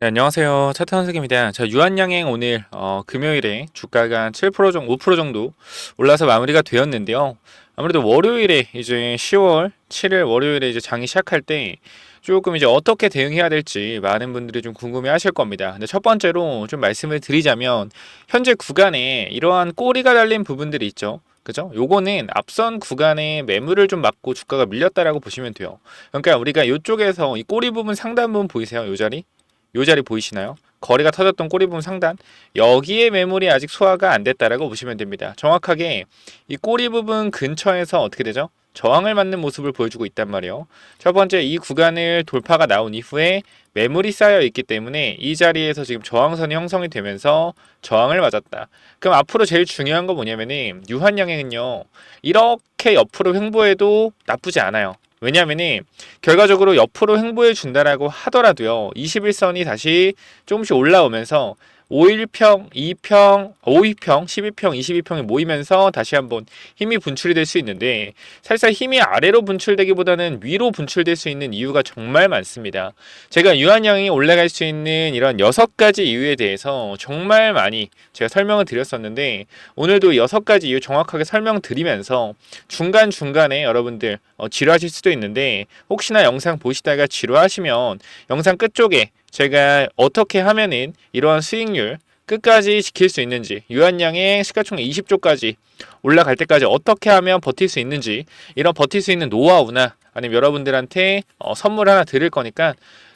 네, 안녕하세요. 차트선생입니다. 자, 유한양행 오늘 금요일에 주가가 한 7% 정도, 5% 정도 올라서 마무리가 되었는데요. 아무래도 월요일에 이제 10월 7일 월요일에 이제 장이 시작할 때 조금 이제 어떻게 대응해야 될지 많은 분들이 좀 궁금해 하실 겁니다. 근데 첫 번째로 좀 말씀을 드리자면 현재 구간에 이러한 꼬리가 달린 부분들이 있죠. 그죠? 요거는 앞선 구간에 매물을 좀 맞고 주가가 밀렸다라고 보시면 돼요. 그러니까 우리가 이쪽에서 이 꼬리 부분 상단 부분 보이세요? 요 자리? 요 자리 보이시나요? 거래가 터졌던 꼬리 부분 상단, 여기에 매물이 아직 소화가 안 됐다라고 보시면 됩니다. 정확하게 이 꼬리 부분 근처에서 어떻게 되죠? 저항을 맞는 모습을 보여주고 있단 말이에요. 첫 번째, 이 구간을 돌파가 나온 이후에 매물이 쌓여 있기 때문에 이 자리에서 지금 저항선이 형성이 되면서 저항을 맞았다. 그럼 앞으로 제일 중요한 거 뭐냐면은 유한양행은요, 이렇게 옆으로 횡보해도 나쁘지 않아요. 왜냐면은 결과적으로 옆으로 횡보해 준다라고 하더라도요. 21선이 다시 조금씩 올라오면서 5일평, 2평, 5위평, 12평, 22평이 모이면서 다시 한번 힘이 분출이 될 수 있는데 살짝 힘이 아래로 분출되기보다는 위로 분출될 수 있는 이유가 정말 많습니다. 제가 유한양이 올라갈 수 있는 이런 6가지 이유에 대해서 정말 많이 제가 설명을 드렸었는데 오늘도 6가지 이유 정확하게 설명드리면서 중간중간에 여러분들 지루하실 수도 있는데 혹시나 영상 보시다가 지루하시면 영상 끝쪽에 제가 어떻게 하면은 이러한 수익률 끝까지 지킬 수 있는지 유한양의 시가총액 20조까지 올라갈 때까지 어떻게 하면 버틸 수 있는지 이런 버틸 수 있는 노하우나 아니면 여러분들한테 선물 하나 드릴 거니까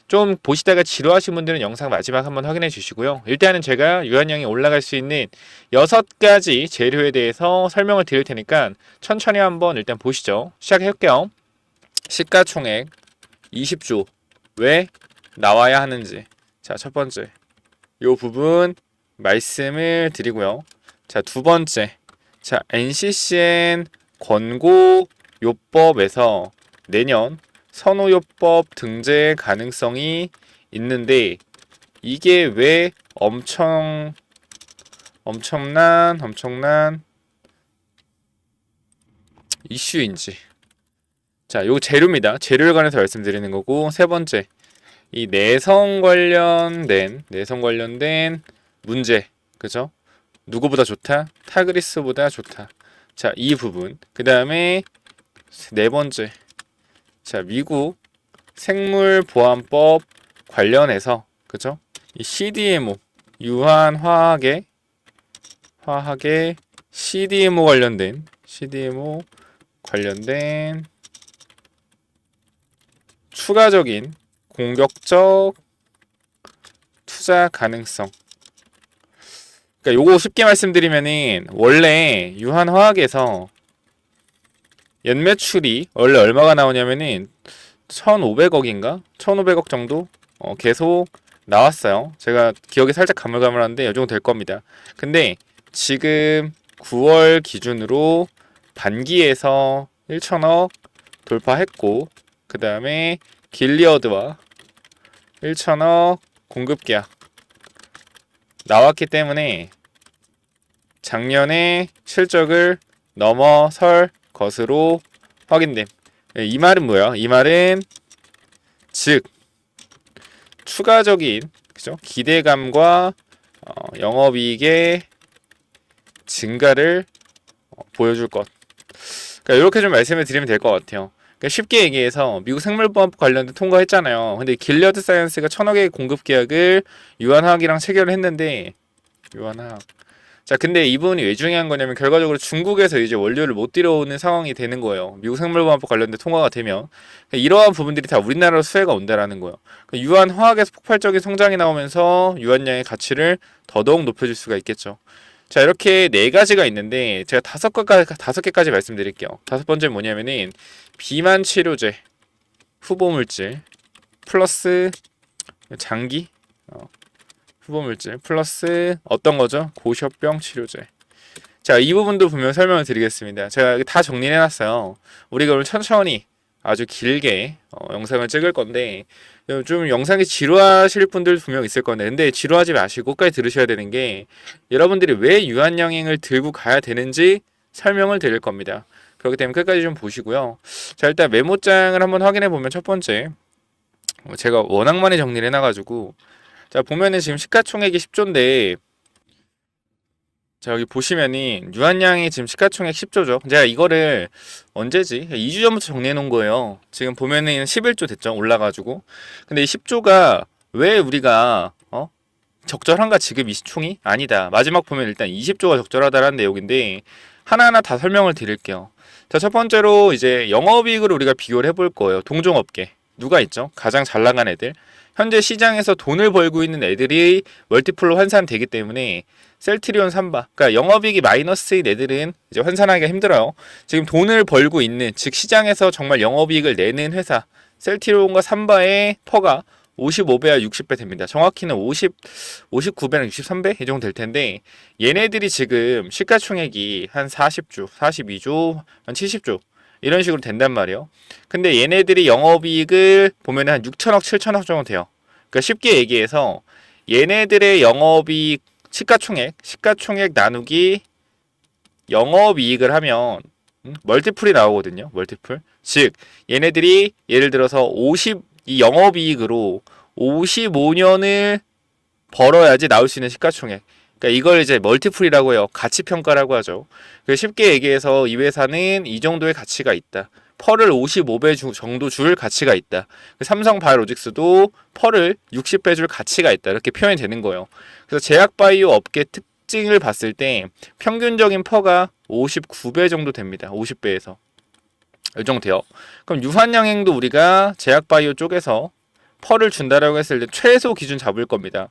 좀 보시다가 지루하신 분들은 영상 마지막 한번 확인해 주시고요. 일단은 제가 유한양이 올라갈 수 있는 6가지 재료에 대해서 설명을 드릴 테니까 천천히 한번 일단 보시죠. 시작할게요. 시가총액 20조 왜 나와야 하는지. 자, 첫 번째 요 부분 말씀을 드리고요. 자, 두 번째. 자, NCCN 권고요법에서 내년 선호요법 등재 가능성이 있는데 이게 왜 엄청난 이슈인지. 자, 요 재료입니다. 재료에 관해서 말씀드리는 거고 세 번째. 이 내성 관련된 문제. 그죠? 누구보다 좋다? 타그리스보다 좋다. 자, 이 부분. 그다음에 네 번째. 자, 미국 생물보안법 관련해서 그죠? 이 CDMO 유한화학의 CDMO 관련된 추가적인 공격적 투자 가능성. 그러니까 요거 쉽게 말씀드리면은 원래 유한화학에서 연매출이 원래 얼마가 나오냐면은 1,500억인가? 1,500억 정도 계속 나왔어요. 제가 기억이 살짝 가물가물한데 이 정도 될 겁니다. 근데 지금 9월 기준으로 반기에서 1,000억 돌파했고 그 다음에 길리어드와 1,000억 공급 계약 나왔기 때문에 작년에 실적을 넘어설 것으로 확인됨. 이 말은 뭐야? 이 말은 즉 추가적인 그죠? 기대감과 영업이익의 증가를 보여줄 것. 그러니까 이렇게 좀 말씀을 드리면 될 것 같아요. 그러니까 쉽게 얘기해서 미국 생물보안법 관련된 통과했잖아요. 근데 길리어드 사이언스가 1,000억의 공급 계약을 유한화학이랑 체결을 했는데 유한화학. 자, 근데 이 부분이 왜 중요한 거냐면 결과적으로 중국에서 이제 원료를 못 들여오는 상황이 되는 거예요. 미국 생물보안법 관련된 통과가 되면 그러니까 이러한 부분들이 다 우리나라로 수혜가 온다라는 거예요. 그러니까 유한화학에서 폭발적인 성장이 나오면서 유한량의 가치를 더더욱 높여줄 수가 있겠죠. 자, 이렇게 네 가지가 있는데 제가 다섯 개까지 말씀드릴게요. 다섯 번째 뭐냐면은 비만 치료제, 후보물질 플러스 장기 후보물질 플러스 어떤 거죠? 고시혈병 치료제. 자, 이 부분도 분명 설명을 드리겠습니다. 제가 다 정리해놨어요. 우리가 오늘 천천히 아주 길게 영상을 찍을 건데 좀 영상이 지루하실 분들 분명 있을 건데 근데 지루하지 마시고 끝까지 들으셔야 되는 게 여러분들이 왜 유한양행을 들고 가야 되는지 설명을 드릴 겁니다. 그렇기 때문에 끝까지 좀 보시고요. 자, 일단 메모장을 한번 확인해 보면 첫 번째 제가 워낙 많이 정리를 해놔가지고 자, 보면은 지금 시가총액이 10조인데, 자, 여기 보시면은 유한양이 지금 시가총액 10조죠. 제가 이거를 언제지? 2주 전부터 정리해 놓은 거예요. 지금 보면은 11조 됐죠. 올라가지고. 근데 이 10조가 왜 우리가 적절한가 지금 이 시총이? 아니다. 마지막 보면 일단 20조가 적절하다라는 내용인데 하나하나 다 설명을 드릴게요. 자, 첫 번째로 이제 영업이익을 우리가 비교를 해볼 거예요. 동종업계. 누가 있죠? 가장 잘 나간 애들. 현재 시장에서 돈을 벌고 있는 애들이 멀티플로 환산되기 때문에 셀트리온 삼바, 그러니까 영업이익이 마이너스인 애들은 이제 환산하기가 힘들어요. 지금 돈을 벌고 있는, 즉 시장에서 정말 영업이익을 내는 회사, 셀트리온과 삼바의 퍼가 55배와 60배 됩니다. 정확히는 59배랑 63배 이 정도 될 텐데 얘네들이 지금 시가총액이 한 40조, 42조, 한 70조 이런 식으로 된단 말이에요. 근데 얘네들이 영업이익을 보면 한 6천억, 7천억 정도 돼요. 그러니까 쉽게 얘기해서 얘네들의 영업이익 시가총액 나누기 영업이익을 하면 멀티플이 나오거든요. 멀티플. 즉 얘네들이 예를 들어서 이 영업이익으로 55년을 벌어야지 나올 수 있는 시가총액. 그러니까 이걸 이제 멀티플이라고 해요. 가치평가라고 하죠. 쉽게 얘기해서 이 회사는 이 정도의 가치가 있다. 펄을 55배 정도 줄 가치가 있다. 삼성 바이오로직스도 펄을 60배 줄 가치가 있다. 이렇게 표현이 되는 거예요. 그래서 제약바이오 업계 특징을 봤을 때 평균적인 퍼가 59배 정도 됩니다. 50배에서. 이 정도 돼요. 그럼 유한양행도 우리가 제약바이오 쪽에서 펄을 준다라고 했을 때 최소 기준 잡을 겁니다.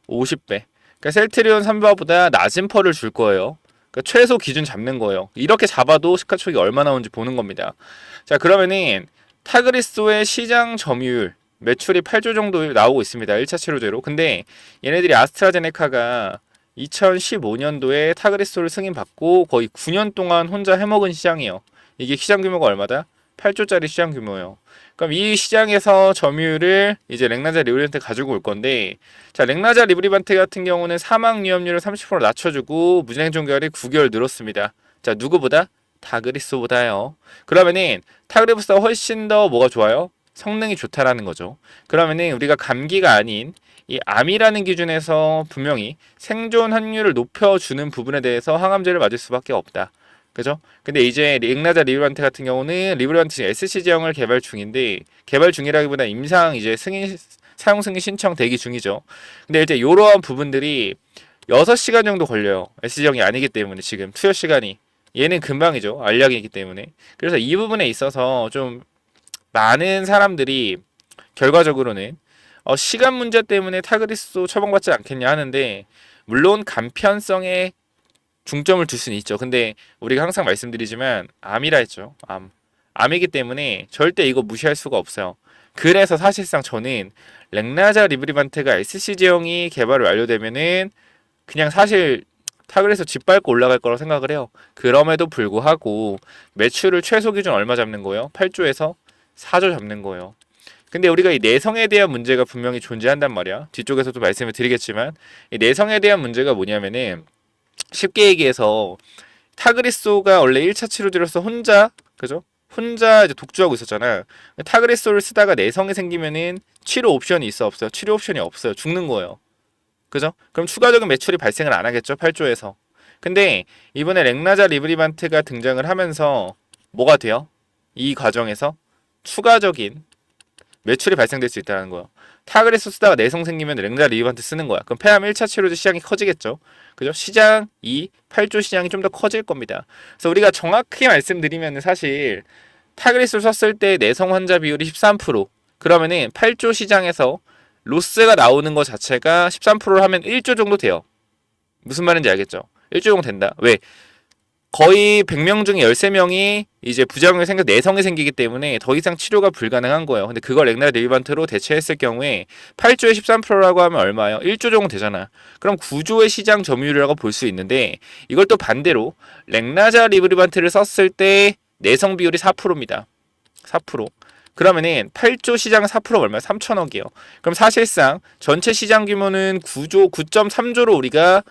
50배. 그러니까 셀트리온 삼바보다 낮은 펄을 줄 거예요. 그러니까 최소 기준 잡는 거예요. 이렇게 잡아도 시가총액이 얼마 나오는지 보는 겁니다. 자, 그러면은 타그리소의 시장 점유율 매출이 8조 정도 나오고 있습니다. 1차 치료제로. 근데 얘네들이 아스트라제네카가 2015년도에 타그리소를 승인받고 거의 9년 동안 혼자 해먹은 시장이에요. 이게 시장 규모가 얼마다? 8조짜리 시장 규모예요. 그럼 이 시장에서 점유율을 이제 렉나자 리브리반테 가지고 올 건데, 자, 렉나자 리브리반테 같은 경우는 사망 위험률을 30% 낮춰주고 무진행종 기간이 9개월 늘었습니다. 자, 누구보다? 타그리소보다요. 그러면은 타그리소보다 훨씬 더 뭐가 좋아요? 성능이 좋다라는 거죠. 그러면은 우리가 감기가 아닌 이 암이라는 기준에서 분명히 생존 확률을 높여주는 부분에 대해서 항암제를 맞을 수밖에 없다. 그죠? 근데 이제 렉나자 리브리반테 같은 경우는 리브리반테 SC제형을 개발 중인데, 개발 중이라기보다 임상 이제 사용 승인 신청 대기 중이죠. 근데 이제 이러한 부분들이 6시간 정도 걸려요. SC제형이 아니기 때문에 지금 투여 시간이. 얘는 금방이죠. 알약이기 때문에. 그래서 이 부분에 있어서 좀 많은 사람들이 결과적으로는 시간 문제 때문에 타그리소 처방받지 않겠냐 하는데, 물론 간편성에 중점을 둘 수는 있죠. 근데 우리가 항상 말씀드리지만 암이라 했죠. 암이기 때문에 절대 이거 무시할 수가 없어요. 그래서 사실상 저는 렉나자 리브리반테가 SC제형이 개발이 완료되면은 그냥 사실 타그리소 짓밟고 올라갈 거라고 생각을 해요. 그럼에도 불구하고 매출을 최소 기준 얼마 잡는 거예요? 8조에서 4조 잡는 거예요. 근데 우리가 이 내성에 대한 문제가 분명히 존재한단 말이야. 뒤쪽에서도 말씀을 드리겠지만 이 내성에 대한 문제가 뭐냐면은 쉽게 얘기해서 타그리소가 원래 1차 치료제로서 혼자 이제 독주하고 있었잖아. 타그리소를 쓰다가 내성이 생기면은 치료 옵션이 있어 없어요? 치료 옵션이 없어요. 죽는 거예요. 그죠? 그럼 추가적인 매출이 발생을 안 하겠죠? 8조에서. 근데 이번에 렉나자 리브리반트가 등장을 하면서 뭐가 돼요? 이 과정에서 추가적인 매출이 발생될 수 있다는 거예요. 타그리소 쓰다가 내성 생기면 렉나자 리브리반트 쓰는 거야. 그럼 폐암 1차 치료제 시장이 커지겠죠? 그죠? 시장 8조 시장이 좀 더 커질 겁니다. 그래서 우리가 정확히 말씀드리면 사실 타그리소를 썼을 때 내성 환자 비율이 13%. 그러면은 8조 시장에서 로스가 나오는 것 자체가 13%를 하면 1조 정도 돼요. 무슨 말인지 알겠죠? 1조 정도 된다. 왜? 거의 100명 중에 13명이 이제 부작용이 내성이 생기기 때문에 더 이상 치료가 불가능한 거예요. 근데 그걸 렉나자 리브리반트로 대체했을 경우에 8조에 13%라고 하면 얼마예요? 1조 정도 되잖아. 그럼 9조의 시장 점유율이라고 볼 수 있는데, 이걸 또 반대로 렉나자 리브리반트를 썼을 때 내성 비율이 4%입니다. 4%. 그러면은 8조 시장 4%가 얼마야? 3천억이에요. 그럼 사실상 전체 시장 규모는 9.3조로 우리가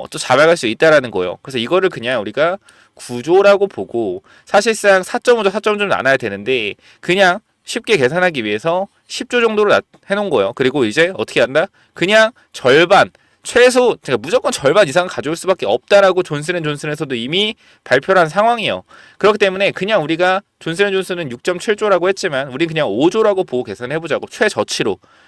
또 잡아갈 수 있다라는 거예요. 그래서 이거를 그냥 우리가 9조라고 보고 사실상 4.5조, 4.5조 나눠야 되는데 그냥 쉽게 계산하기 위해서 10조 정도로 해놓은 거예요. 그리고 이제 어떻게 한다? 그냥 절반, 최소 그러니까 무조건 절반 이상 가져올 수밖에 없다라고 존슨앤존슨에서도 이미 발표를 한 상황이에요. 그렇기 때문에 그냥 우리가 존슨앤존슨은 6.7조라고 했지만 우리 그냥 5조라고 보고 계산해보자고.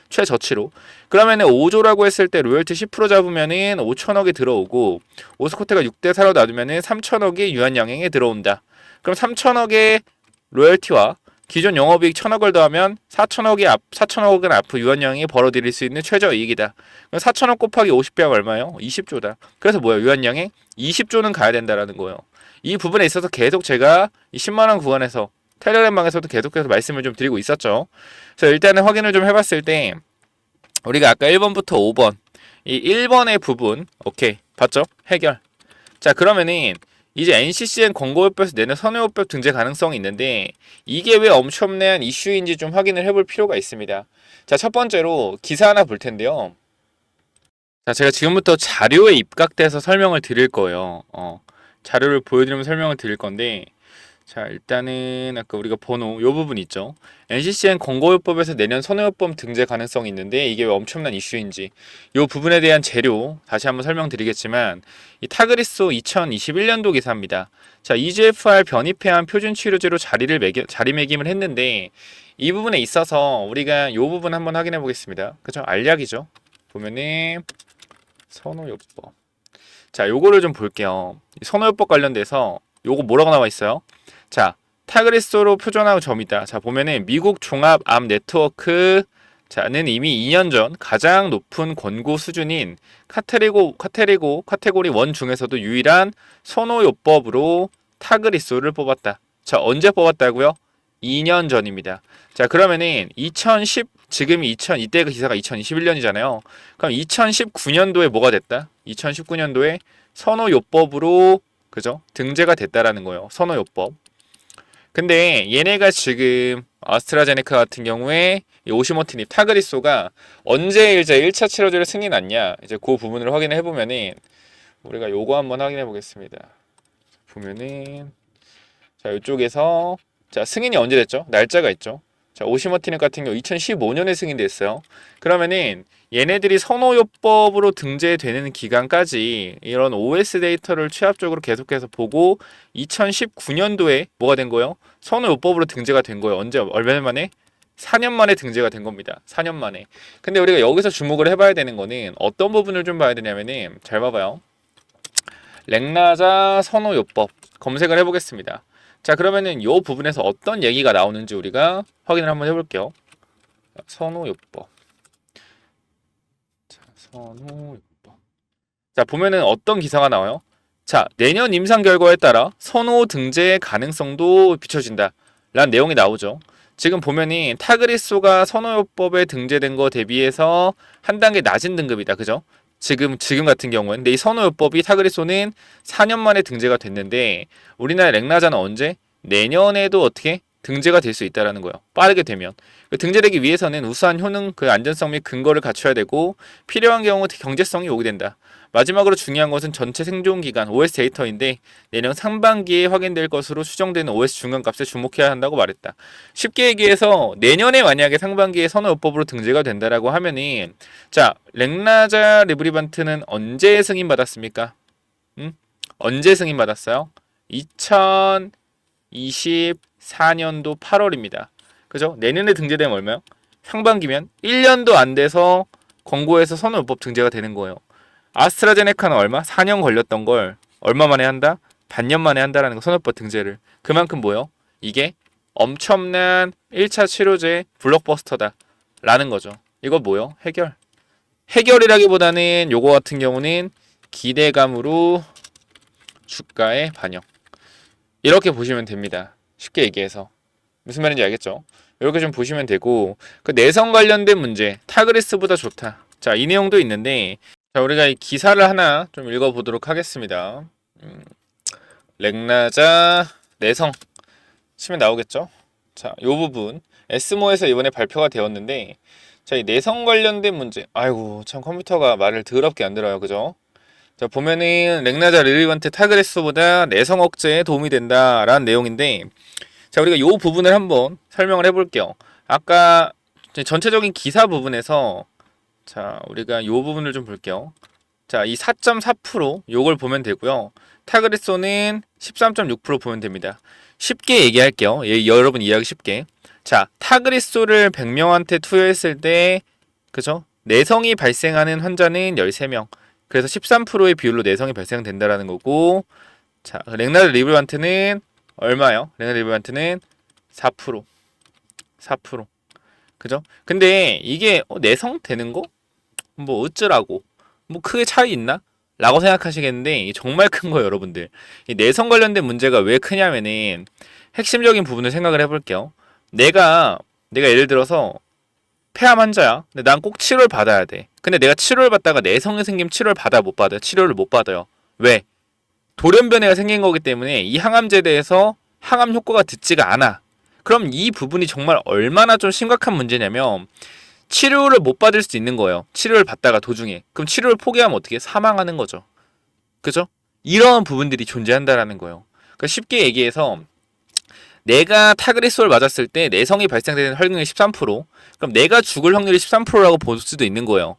최저치로. 그러면은 5조라고 했을 때 로열티 10% 잡으면은 5천억이 들어오고, 오스코테가 6대 4로 놔두면은 3천억이 유한양행에 들어온다. 그럼 3천억의 로열티와 기존 영업이익 1천억을 더하면 4천억은 앞으로 유한양행이 벌어들일 수 있는 최저이익이다. 그럼 4천억 곱하기 50배가 얼마예요? 20조다. 그래서 뭐야? 유한양행 20조는 가야 된다라는 거예요. 이 부분에 있어서 계속 제가 이 10만원 구간에서 텔레그램방에서도 계속해서 말씀을 좀 드리고 있었죠. 그래서 일단은 확인을 좀 해봤을 때 우리가 아까 1번부터 5번 이 1번의 부분 오케이 봤죠? 해결. 자 그러면은 이제 NCCN 권고요법에서 내는 선호요법 등재 가능성이 있는데 이게 왜 엄청난 이슈인지 좀 확인을 해볼 필요가 있습니다. 자 첫 번째로 기사 하나 볼 텐데요. 자 제가 지금부터 자료에 입각돼서 설명을 드릴 거예요. 자료를 보여드리면 설명을 드릴 건데 자 일단은 아까 우리가 번호 요 부분 있죠. NCCN 권고요법에서 내년 선호요법 등재 가능성이 있는데 이게 왜 엄청난 이슈인지 요 부분에 대한 재료 다시 한번 설명드리겠지만 이 타그리소 2021년도 기사입니다. 자 EGFR 변이폐암 표준치료제로 자리매김을 했는데 이 부분에 있어서 우리가 요 부분 한번 확인해 보겠습니다. 그죠? 알약이죠. 보면은 선호요법. 자 요거를 좀 볼게요. 선호요법 관련돼서 요거 뭐라고 나와 있어요? 자, 타그리소로 표준화한 점이다. 자, 보면은 미국 종합암 네트워크 자는 이미 2년 전 가장 높은 권고 수준인 카테고리 1 중에서도 유일한 선호요법으로 타그리소를 뽑았다. 자, 언제 뽑았다고요? 2년 전입니다. 자, 그러면은 이때 그 기사가 2021년이잖아요. 그럼 2019년도에 뭐가 됐다? 2019년도에 선호요법으로 그죠? 등재가 됐다라는 거예요. 선호요법. 근데 얘네가 지금 아스트라제네카 같은 경우에 이 오시모티닙 타그리소가 언제 이제 1차 치료제를 승인했냐 이제 그 부분을 확인을 해보면은 우리가 요거 한번 확인해 보겠습니다. 보면은 자 이쪽에서 자 승인이 언제 됐죠? 날짜가 있죠. 자 오시모티닙 같은 경우 2015년에 승인됐어요. 그러면은 얘네들이 선호요법으로 등재되는 기간까지 이런 OS 데이터를 취합적으로 계속해서 보고 2019년도에 뭐가 된 거예요? 선호요법으로 등재가 된 거예요. 언제 얼마 만에? 4년 만에 등재가 된 겁니다. 4년 만에. 근데 우리가 여기서 주목을 해봐야 되는 거는 어떤 부분을 좀 봐야 되냐면은 잘 봐봐요. 렉나자 선호요법 검색을 해보겠습니다. 자 그러면은 이 부분에서 어떤 얘기가 나오는지 우리가 확인을 한번 해볼게요. 선호요법. 자, 선호요법. 자 보면은 어떤 기사가 나와요? 자 내년 임상 결과에 따라 선호 등재 가능성도 비춰진다 라는 내용이 나오죠. 지금 보면은 타그리소가 선호요법에 등재된 거 대비해서 한 단계 낮은 등급이다. 그죠? 지금 같은 경우는 근데 이 선호요법이 타그리소는 4년 만에 등재가 됐는데 우리나라 렉나자는 언제? 내년에도 어떻게 등재가 될 수 있다라는 거예요. 빠르게 되면 등재되기 위해서는 우수한 효능, 그 안전성 및 근거를 갖춰야 되고 필요한 경우 경제성이 요구된다. 마지막으로 중요한 것은 전체 생존 기간 OS 데이터인데 내년 상반기에 확인될 것으로 추정되는 OS 중간값에 주목해야 한다고 말했다. 쉽게 얘기해서 내년에 만약에 상반기에 선호요법으로 등재가 된다라고 하면은 자 렉나자 리브리반트는 언제 승인받았습니까? 언제 승인받았어요? 2024년도 8월입니다. 그죠? 내년에 등재되면 얼마요? 상반기면 1년도 안 돼서 권고에서 선호요법 등재가 되는 거예요. 아스트라제네카는 얼마? 4년 걸렸던 걸 얼마 만에 한다? 반년 만에 한다라는 거 선호법 등재를. 그만큼 뭐요? 이게 엄청난 1차 치료제 블록버스터다 라는 거죠. 이거 뭐요? 해결이라기보다는 요거 같은 경우는 기대감으로 주가에 반영. 이렇게 보시면 됩니다. 쉽게 얘기해서. 무슨 말인지 알겠죠? 이렇게 좀 보시면 되고 그 내성 관련된 문제 타그리스보다 좋다. 자, 이 내용도 있는데 자, 우리가 이 기사를 하나 좀 읽어보도록 하겠습니다. 렉나자 내성 치면 나오겠죠? 자, 요 부분 에스모에서 이번에 발표가 되었는데 자, 이 내성 관련된 문제 아이고 참 컴퓨터가 말을 더럽게 안 들어요. 그죠? 자, 보면은 렉나자 리리반트 타그리스보다 내성 억제에 도움이 된다라는 내용인데 자, 우리가 이 부분을 한번 설명을 해볼게요. 아까 전체적인 기사 부분에서 자, 우리가 이 부분을 좀 볼게요. 자, 이 4.4% 요걸 보면 되고요. 타그리소는 13.6% 보면 됩니다. 쉽게 얘기할게요. 여러분 이해하기 쉽게. 자, 타그리소를 100명한테 투여했을 때 그죠? 내성이 발생하는 환자는 13명. 그래서 13%의 비율로 내성이 발생된다라는 거고, 자, 렉나드 리브란트는 얼마요? 렉나드 리브란트는 4%. 4%. 그죠? 근데 이게 내성 되는 거? 뭐 어쩌라고? 뭐 크게 차이 있나? 라고 생각하시겠는데 이게 정말 큰 거예요, 여러분들. 이 내성 관련된 문제가 왜 크냐면은 핵심적인 부분을 생각을 해볼게요. 내가 예를 들어서 폐암 환자야. 근데 난 꼭 치료를 받아야 돼. 근데 내가 치료를 받다가 내성이 생기면 치료를 받아요, 못 받아요? 치료를 못 받아요. 왜? 돌연변이가 생긴 거기 때문에 이 항암제에 대해서 항암 효과가 듣지가 않아. 그럼 이 부분이 정말 얼마나 좀 심각한 문제냐면 치료를 못 받을 수 있는 거예요. 치료를 받다가 도중에. 그럼 치료를 포기하면 어떻게 사망하는 거죠. 그죠? 이런 부분들이 존재한다라는 거예요. 그러니까 쉽게 얘기해서 내가 타그리소를 맞았을 때 내성이 발생되는 확률이 13%. 그럼 내가 죽을 확률이 13%라고 볼 수도 있는 거예요.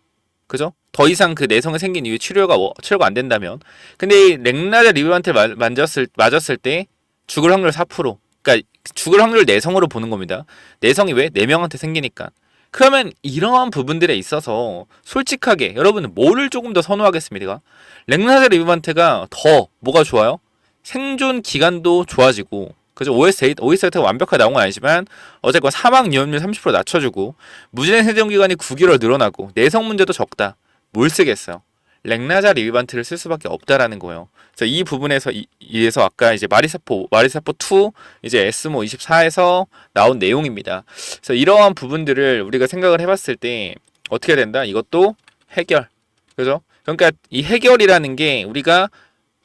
그죠? 더 이상 그 내성이 생긴 이후에 치료가 안 된다면. 근데 이 렉나드 리브란트를 맞았을 때 죽을 확률 4%. 그러니까 죽을 확률을 내성으로 보는 겁니다. 내성이 왜? 4명한테 생기니까. 그러면 이러한 부분들에 있어서 솔직하게 여러분은 뭐를 조금 더 선호하겠습니까? 렉나드 리브란트가 더 뭐가 좋아요? 생존 기간도 좋아지고, 그죠? OSA가 완벽하게 나온 건 아니지만 어쨌건 사망 위험률 30% 낮춰주고 무진행 생존 기간이 9개월 늘어나고 내성 문제도 적다. 뭘 쓰겠어요? 렉나자 리브란트를 쓸 수밖에 없다라는 거예요. 그래서 이 부분에서 이에서 아까 이제 마리사포 2 이제 에스모 24에서 나온 내용입니다. 그래서 이러한 부분들을 우리가 생각을 해봤을 때 어떻게 해야 된다? 이것도 해결. 그죠? 그러니까 이 해결이라는 게 우리가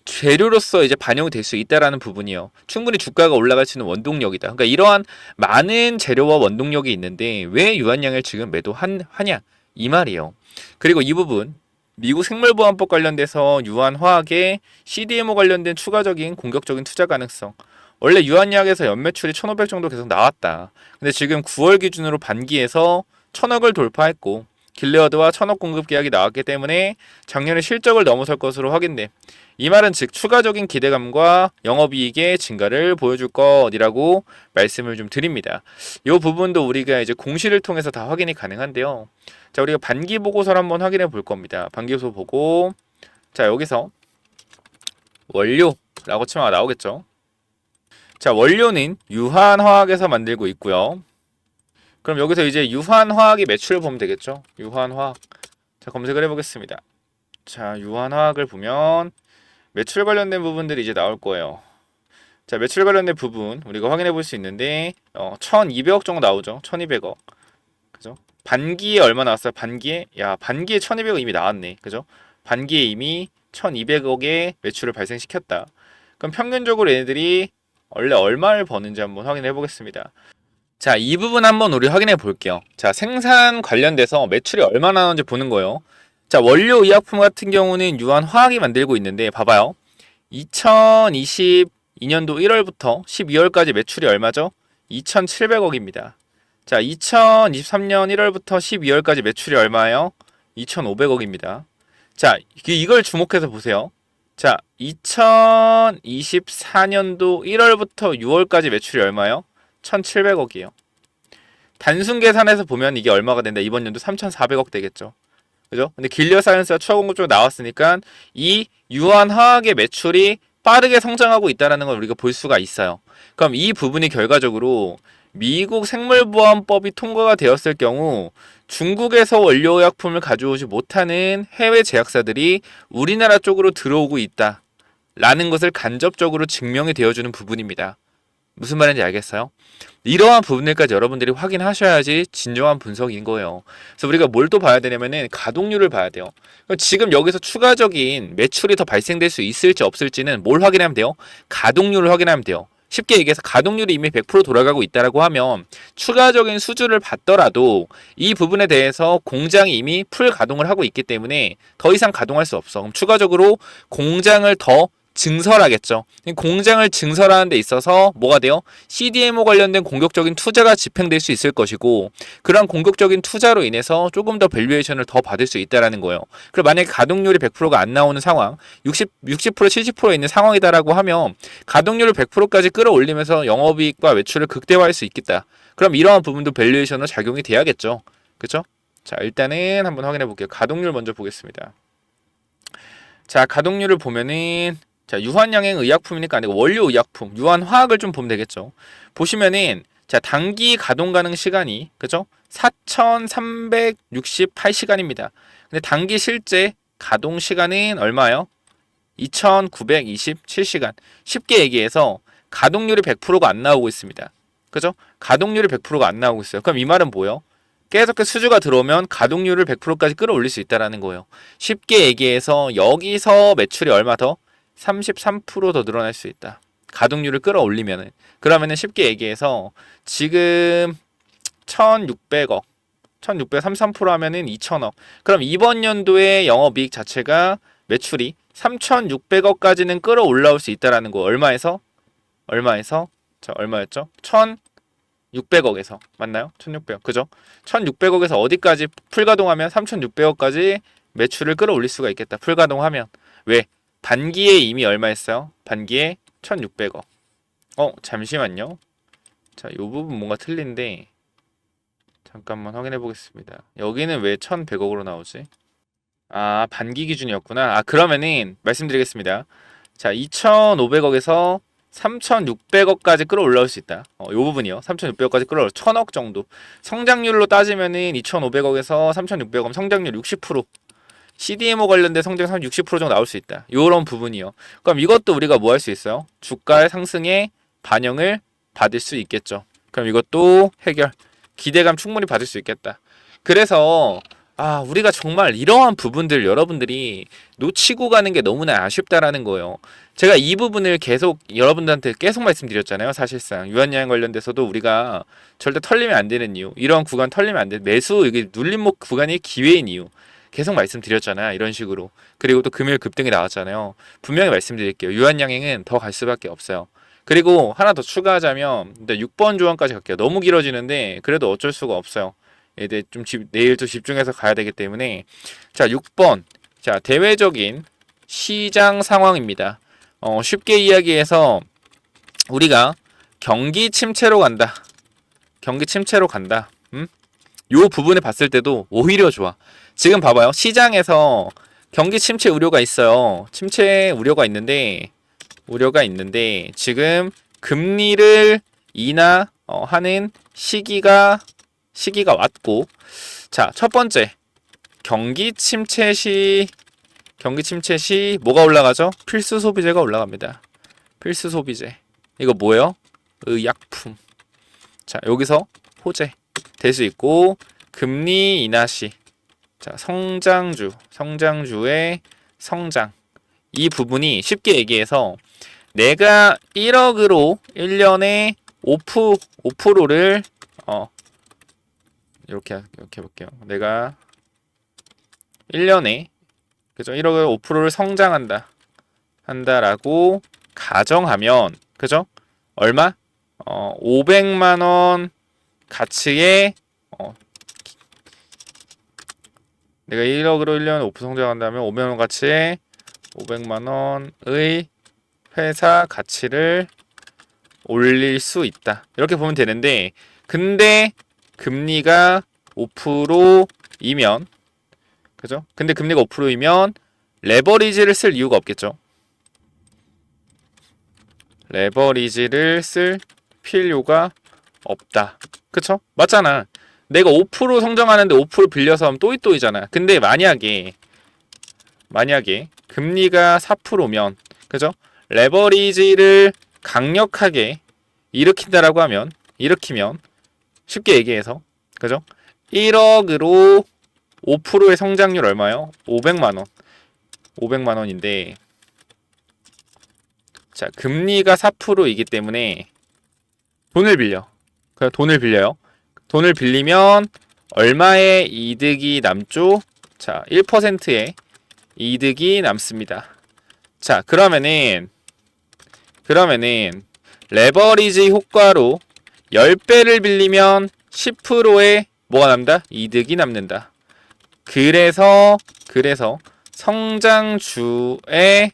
재료로서 이제 반영이 될 수 있다라는 부분이요. 충분히 주가가 올라갈 수 있는 원동력이다. 그러니까 이러한 많은 재료와 원동력이 있는데 왜 유한양을 지금 매도하냐 이 말이에요. 그리고 이 부분 미국 생물보안법 관련돼서 유한화학의 CDMO 관련된 추가적인 공격적인 투자 가능성. 원래 유한약에서 연매출이 1,500 정도 계속 나왔다. 근데 지금 9월 기준으로 반기에서 1,000억을 돌파했고 길레어드와 1,000억 공급 계약이 나왔기 때문에 작년에 실적을 넘어설 것으로 확인돼. 이 말은 즉 추가적인 기대감과 영업이익의 증가를 보여줄 것이라고 말씀을 좀 드립니다. 이 부분도 우리가 이제 공시를 통해서 다 확인이 가능한데요. 자, 우리가 반기 보고서를 한번 확인해 볼 겁니다. 반기 보고서 보고, 자, 여기서 원료라고 치면 나오겠죠. 자, 원료는 유한화학에서 만들고 있고요. 그럼 여기서 이제 유한화학의 매출을 보면 되겠죠. 유한화학. 자, 검색을 해보겠습니다. 자, 유한화학을 보면 매출 관련된 부분들이 이제 나올 거예요. 자, 매출 관련된 부분 우리가 확인해 볼 수 있는데 1200억 정도 나오죠. 1200억. 그죠? 반기에 얼마 나왔어요? 반기에 1200억 이미 나왔네. 그죠? 반기에 이미 1200억의 매출을 발생시켰다. 그럼 평균적으로 얘네들이 원래 얼마를 버는지 한번 확인해 보겠습니다. 자, 이 부분 한번 우리 확인해 볼게요. 자, 생산 관련돼서 매출이 얼마나 나오는지 보는 거예요. 자, 원료 의약품 같은 경우는 유한화학이 만들고 있는데 봐봐요. 2022년도 1월부터 12월까지 매출이 얼마죠? 2,700억입니다. 자, 2023년 1월부터 12월까지 매출이 얼마예요? 2,500억입니다. 자, 이걸 주목해서 보세요. 자, 2024년도 1월부터 6월까지 매출이 얼마예요? 1,700억이에요. 단순 계산해서 보면 이게 얼마가 된다? 이번 연도 3,400억 되겠죠. 그죠? 근데 길리어 사이언스가 추가 공급 쪽 나왔으니까 이 유한화학의 매출이 빠르게 성장하고 있다는 걸 우리가 볼 수가 있어요. 그럼 이 부분이 결과적으로 미국 생물보안법이 통과가 되었을 경우 중국에서 원료의약품을 가져오지 못하는 해외 제약사들이 우리나라 쪽으로 들어오고 있다 라는 것을 간접적으로 증명이 되어주는 부분입니다. 무슨 말인지 알겠어요? 이러한 부분들까지 여러분들이 확인하셔야지 진정한 분석인 거예요. 그래서 우리가 뭘 또 봐야 되냐면은 가동률을 봐야 돼요. 지금 여기서 추가적인 매출이 더 발생될 수 있을지 없을지는 뭘 확인하면 돼요? 가동률을 확인하면 돼요. 쉽게 얘기해서 가동률이 이미 100% 돌아가고 있다라고 하면 추가적인 수주를 받더라도 이 부분에 대해서 공장이 이미 풀 가동을 하고 있기 때문에 더 이상 가동할 수 없어. 그럼 추가적으로 공장을 더 증설하겠죠. 공장을 증설하는 데 있어서 뭐가 돼요? CDMO 관련된 공격적인 투자가 집행될 수 있을 것이고, 그런 공격적인 투자로 인해서 조금 더 밸류에이션을 더 받을 수 있다라는 거예요. 그리고 만약에 가동률이 100%가 안 나오는 상황, 60% 70% 있는 상황이다라고 하면 가동률을 100%까지 끌어올리면서 영업이익과 매출을 극대화할 수 있겠다. 그럼 이러한 부분도 밸류에이션으로 작용이 돼야겠죠. 그렇죠? 자, 일단은 한번 확인해 볼게요. 가동률 먼저 보겠습니다. 자, 가동률을 보면은, 자, 유한양행 의약품이니까 아니고 원료 의약품, 유한화학을 좀 보면 되겠죠. 보시면은, 자, 단기 가동 가능 시간이, 그죠? 4,368시간입니다. 근데 단기 실제 가동 시간은 얼마예요? 2,927시간. 쉽게 얘기해서 가동률이 100%가 안 나오고 있습니다. 그죠? 가동률이 100%가 안 나오고 있어요. 그럼 이 말은 뭐예요? 계속해서 수주가 들어오면 가동률을 100%까지 끌어올릴 수 있다는 거예요. 쉽게 얘기해서 여기서 매출이 얼마 더? 33% 더 늘어날 수 있다. 가동률을 끌어올리면은. 그러면은 쉽게 얘기해서 지금 1,600억, 1,633% 하면은 2,000억. 그럼 이번 연도의 영업이익 자체가 매출이 3,600억까지는 끌어올라올 수 있다라는 거. 얼마에서? 자, 얼마였죠? 1,600억에서 맞나요? 1,600억. 그죠? 1,600억에서 어디까지 풀가동하면 3,600억까지 매출을 끌어올릴 수가 있겠다. 풀가동하면. 왜? 반기에 이미 얼마였어요? 반기에 1,600억. 잠시만요. 자, 이 부분 뭔가 틀린데 잠깐만 확인해 보겠습니다. 여기는 왜 1,100억으로 나오지? 아, 반기 기준이었구나. 그러면은 말씀드리겠습니다. 자, 2,500억에서 3,600억까지 끌어올라올 수 있다. 이 부분이요. 3,600억까지 끌어올 1,000억 정도. 성장률로 따지면은 2,500억에서 3,600억 성장률 60%. CDMO 관련된 성장 60% 정도 나올 수 있다. 요런 부분이요. 그럼 이것도 우리가 뭐 할 수 있어요? 주가의 상승에 반영을 받을 수 있겠죠. 그럼 이것도 해결. 기대감 충분히 받을 수 있겠다. 그래서 우리가 정말 이러한 부분들 여러분들이 놓치고 가는 게 너무나 아쉽다라는 거예요. 제가 이 부분을 계속 여러분들한테 계속 말씀드렸잖아요. 사실상 유한양행 관련돼서도 우리가 절대 털리면 안 되는 이유, 이런 구간 털리면 안 돼. 매수 이게 눌림목 구간이 기회인 이유 계속 말씀드렸잖아요. 이런 식으로. 그리고 또 금요일 급등이 나왔잖아요. 분명히 말씀드릴게요. 유한양행은 더 갈 수밖에 없어요. 그리고 하나 더 추가하자면 6번 조항까지 갈게요. 너무 길어지는데 그래도 어쩔 수가 없어요. 내일 또 집중해서 가야 되기 때문에. 자, 6번. 자, 대외적인 시장 상황입니다. 쉽게 이야기해서 우리가 경기 침체로 간다. 요 부분에 봤을 때도 오히려 좋아. 지금 봐봐요. 시장에서 경기 침체 우려가 있어요. 침체 우려가 있는데 지금 금리를 인하하는 시기가 왔고, 자, 첫 번째 경기 침체 시 뭐가 올라가죠? 필수 소비재가 올라갑니다. 필수 소비재. 이거 뭐예요? 의약품. 자, 여기서 호재 될 수 있고, 금리 인하 시, 자, 성장주의 성장. 이 부분이 쉽게 얘기해서 내가 1억으로 1년에 5%를 이렇게 해볼게요. 내가 1년에 그죠? 1억을 5%를 한다라고 가정하면, 그죠? 얼마? 500만 원 가치의 내가 1억으로 1년에 5% 성장한다면 500만 원 가치의 500만 원의 회사 가치를 올릴 수 있다. 이렇게 보면 되는데, 근데 금리가 5%이면, 그죠? 근데 금리가 5%이면 레버리지를 쓸 이유가 없겠죠. 레버리지를 쓸 필요가 없다. 그쵸? 맞잖아. 내가 5% 성장하는데 5% 빌려서 하면 또이또이잖아. 근데 만약에 금리가 4%면, 그죠? 레버리지를 강력하게 일으키면 쉽게 얘기해서, 그죠? 1억으로 5%의 성장률 얼마요? 500만 원인데, 자, 금리가 4%이기 때문에 돈을 빌려요. 돈을 빌리면 얼마의 이득이 남죠? 자, 1%의 이득이 남습니다. 자, 그러면은 레버리지 효과로 10배를 빌리면 10%의 뭐가 남다? 이득이 남는다. 그래서 성장주의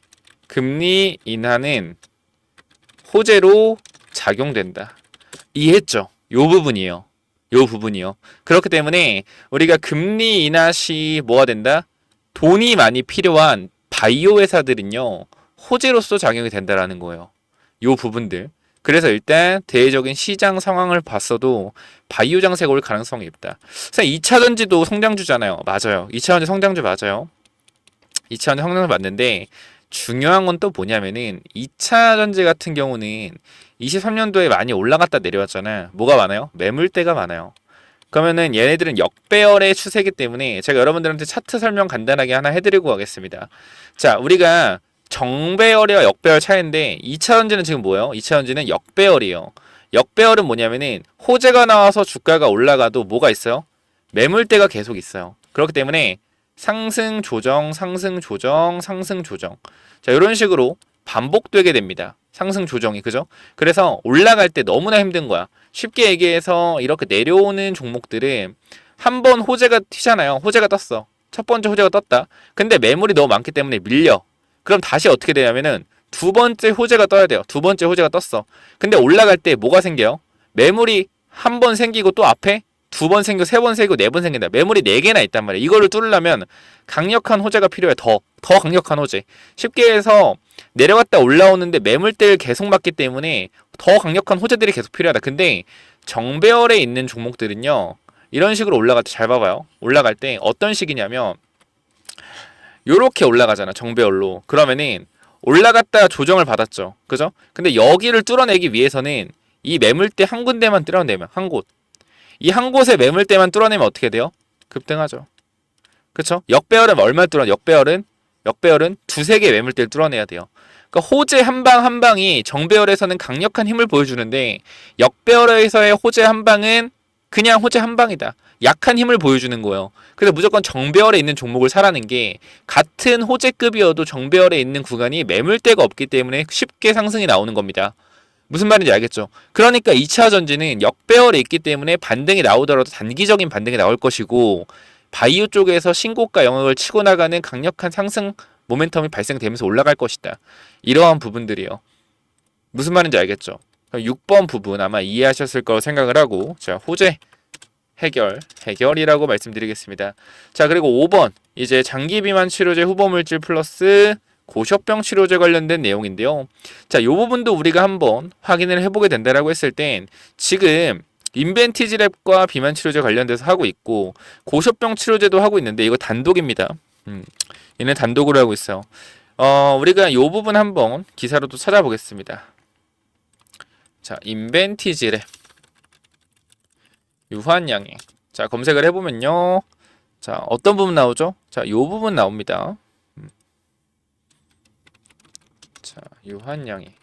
금리 인하는 호재로 작용된다. 이해했죠? 요 부분이요. 그렇기 때문에 우리가 금리 인하 시 뭐가 된다? 돈이 많이 필요한 바이오 회사들은요, 호재로서 작용이 된다라는 거예요. 요 부분들. 그래서 일단 대외적인 시장 상황을 봤어도 바이오 장세가 올 가능성이 있다. 2차 전지도 성장주잖아요. 맞아요. 2차 전지 성장주 맞아요. 2차 전지 성장주 맞는데 중요한 건 또 뭐냐면은 2차 전지 같은 경우는 23년도에 많이 올라갔다 내려왔잖아요. 뭐가 많아요? 매물대가 많아요. 그러면은 얘네들은 역배열의 추세이기 때문에 제가 여러분들한테 차트 설명 간단하게 하나 해드리고 가겠습니다. 자, 우리가 정배열이와 역배열 차이인데 2차 전지는 지금 뭐예요? 2차 전지는 역배열이에요. 역배열은 뭐냐면은 호재가 나와서 주가가 올라가도 뭐가 있어요? 매물대가 계속 있어요. 그렇기 때문에 상승 조정, 상승 조정, 상승 조정. 자, 이런 식으로 반복되게 됩니다. 상승 조정이, 그죠? 그래서 올라갈 때 너무나 힘든 거야. 쉽게 얘기해서 이렇게 내려오는 종목들은 한 번 호재가 튀잖아요. 호재가 떴어. 첫 번째 호재가 떴다. 근데 매물이 너무 많기 때문에 밀려. 그럼 다시 어떻게 되냐면은 두 번째 호재가 떠야 돼요. 두 번째 호재가 떴어. 근데 올라갈 때 뭐가 생겨요? 매물이 한 번 생기고 또 앞에 두 번 생기고 세 번 생기고 네 번 생긴다. 매물이 네 개나 있단 말이야. 이거를 뚫으려면 강력한 호재가 필요해. 더 강력한 호재. 쉽게 해서 내려갔다 올라오는데 매물대를 계속 맞기 때문에 더 강력한 호재들이 계속 필요하다. 근데 정배열에 있는 종목들은요, 이런 식으로 올라갈 때 잘 봐봐요. 올라갈 때 어떤 식이냐면 요렇게 올라가잖아, 정배열로. 그러면은 올라갔다 조정을 받았죠. 그죠? 근데 여기를 뚫어내기 위해서는 이 매물대 한 군데만 뚫어내면, 한 곳. 이 한 곳의 매물대만 뚫어내면 어떻게 돼요? 급등하죠. 그쵸? 역배열은 얼마 뚫어? 역배열은 두세 개 매물대를 뚫어내야 돼요. 그러니까 호재 한 방 한 방이 정배열에서는 강력한 힘을 보여주는데 역배열에서의 호재 한 방은 그냥 호재 한 방이다. 약한 힘을 보여주는 거예요. 그래서 무조건 정배열에 있는 종목을 사라는 게, 같은 호재급이어도 정배열에 있는 구간이 매물대가 없기 때문에 쉽게 상승이 나오는 겁니다. 무슨 말인지 알겠죠? 그러니까 2차 전지는 역배열에 있기 때문에 반등이 나오더라도 단기적인 반등이 나올 것이고, 바이오 쪽에서 신고가 영역을 치고 나가는 강력한 상승 모멘텀이 발생되면서 올라갈 것이다. 이러한 부분들이요. 무슨 말인지 알겠죠? 6번 부분 아마 이해하셨을 거라고 생각을 하고, 자, 호재 해결이라고 말씀드리겠습니다. 자, 그리고 5번 이제 장기 비만 치료제 후보 물질 플러스 고셔병 치료제 관련된 내용인데요. 자, 이 부분도 우리가 한번 확인을 해보게 된다라고 했을 땐 지금 인벤티지랩과 비만 치료제 관련돼서 하고 있고 고셔병 치료제도 하고 있는데 이거 단독입니다. 얘는 단독으로 하고 있어요. 우리가 이 부분 한번 기사로도 찾아보겠습니다. 자, 인벤티지랩 유한양행. 자, 검색을 해보면요. 자, 어떤 부분 나오죠? 자, 이 부분 나옵니다. 자, 유한양행.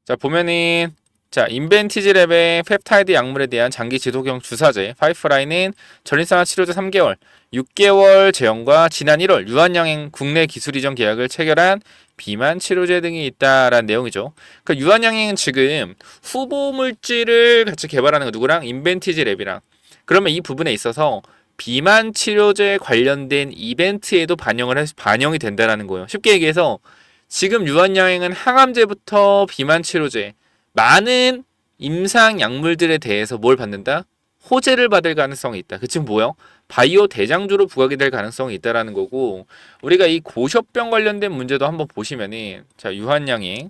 자, 보면은 자, 인벤티지랩의 펩타이드 약물에 대한 장기 지속형 주사제 파이프라인은 전립선암 치료제 3개월, 6개월 제형과 지난 1월 유한양행 국내 기술 이전 계약을 체결한 비만 치료제 등이 있다라는 내용이죠. 그러니까 유한양행은 지금 후보 물질을 같이 개발하는 거 누구랑? 인벤티지랩이랑. 그러면 이 부분에 있어서 비만 치료제 관련된 이벤트에도 반영이 된다라는 거예요. 쉽게 얘기해서 지금 유한양행은 항암제부터 비만 치료제 많은 임상 약물들에 대해서 뭘 받는다? 호재를 받을 가능성이 있다. 그 지금 뭐요? 바이오 대장주로 부각이 될 가능성이 있다라는 거고, 우리가 이 고셔병 관련된 문제도 한번 보시면은 자, 유한양행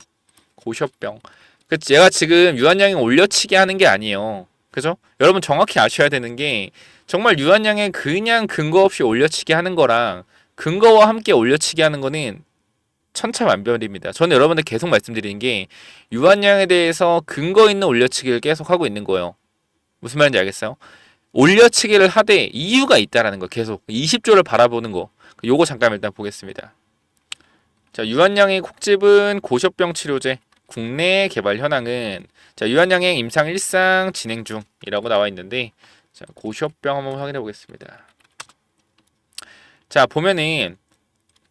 고셔병. 그 제가 지금 유한양행 올려치기 하는 게 아니에요. 그죠? 여러분 정확히 아셔야 되는 게 정말 유한양행 그냥 근거 없이 올려치기 하는 거랑 근거와 함께 올려치기 하는 거는 천차만별입니다. 저는 여러분들 계속 말씀드리는 게 유한양에 대해서 근거 있는 올려치기를 계속 하고 있는 거예요. 무슨 말인지 알겠어요? 올려치기를 하되 이유가 있다라는 거, 계속 20조를 바라보는 거. 요거 잠깐 일단 보겠습니다. 자, 유한양의 콕집은 고셔병 치료제 국내 개발 현황은 자, 유한양행 임상 1상 진행 중이라고 나와 있는데, 자, 고셔병 한번 확인해 보겠습니다. 자, 보면은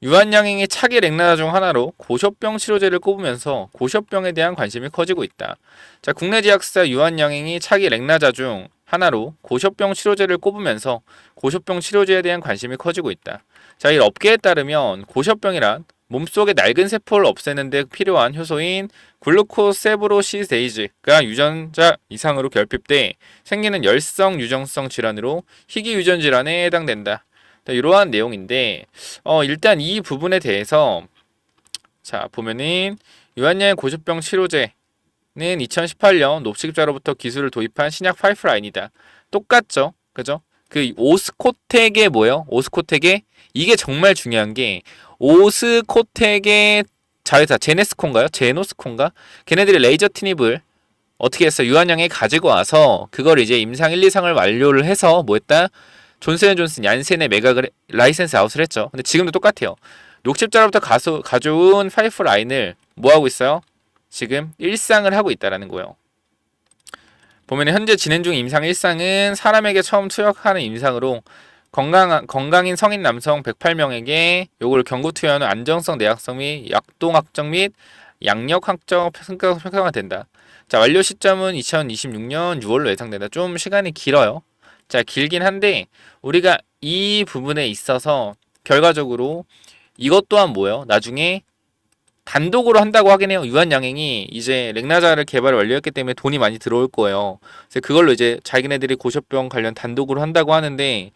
유한양행이 차기 렉나자 중 하나로 고셔병 치료제를 꼽으면서 고셔병에 대한 관심이 커지고 있다. 자, 국내 제약사 유한양행이 차기 렉나자 중 하나로 고셔병 치료제를 꼽으면서 고셔병 치료제에 대한 관심이 커지고 있다. 자, 이 업계에 따르면 고셔병이란 몸속의 낡은 세포를 없애는 데 필요한 효소인 글루코세브로시데이즈가 유전자 이상으로 결핍돼 생기는 열성 유정성 질환으로 희귀 유전 질환에 해당된다. 이러한 내용인데 일단 이 부분에 대해서 자 보면은 유한양행 고셔병 치료제는 2018년 녹십자로부터 기술을 도입한 신약 파이프라인이다. 똑같죠, 그죠? 그 오스코텍의 뭐예요? 오스코텍의 이게 정말 중요한 게 오스코텍의 자회사 제네스콘가요? 제노스콘가? 걔네들이 레이저 티닙을 어떻게 했어? 유한양에 가지고 와서 그걸 이제 임상 1, 2상을 완료를 해서 뭐 했다? 존슨앤존슨 얀센의 매각을 라이센스 아웃을 했죠. 근데 지금도 똑같아요. 녹십자로부터 가져온 파이프 라인을 뭐 하고 있어요? 지금 1상을 하고 있다라는 거예요. 보면 현재 진행 중 임상 1상은 사람에게 처음 투약하는 임상으로 건강인 성인 남성 108명에게 요걸 경구 투여하는 안정성, 내약성 및 약동학적 및 양력학적 평가가 된다. 자, 완료 시점은 2026년 6월로 예상된다. 좀 시간이 길어요. 자, 길긴 한데 우리가 이 부분에 있어서 결과적으로 이것 또한 뭐예요? 나중에 단독으로 한다고 하긴 해요. 유한양행이 이제 렉나자를 개발 완료했기 때문에 돈이 많이 들어올 거예요. 그래서 그걸로 이제 자기네들이 고셔병 관련 단독으로 한다고 하는데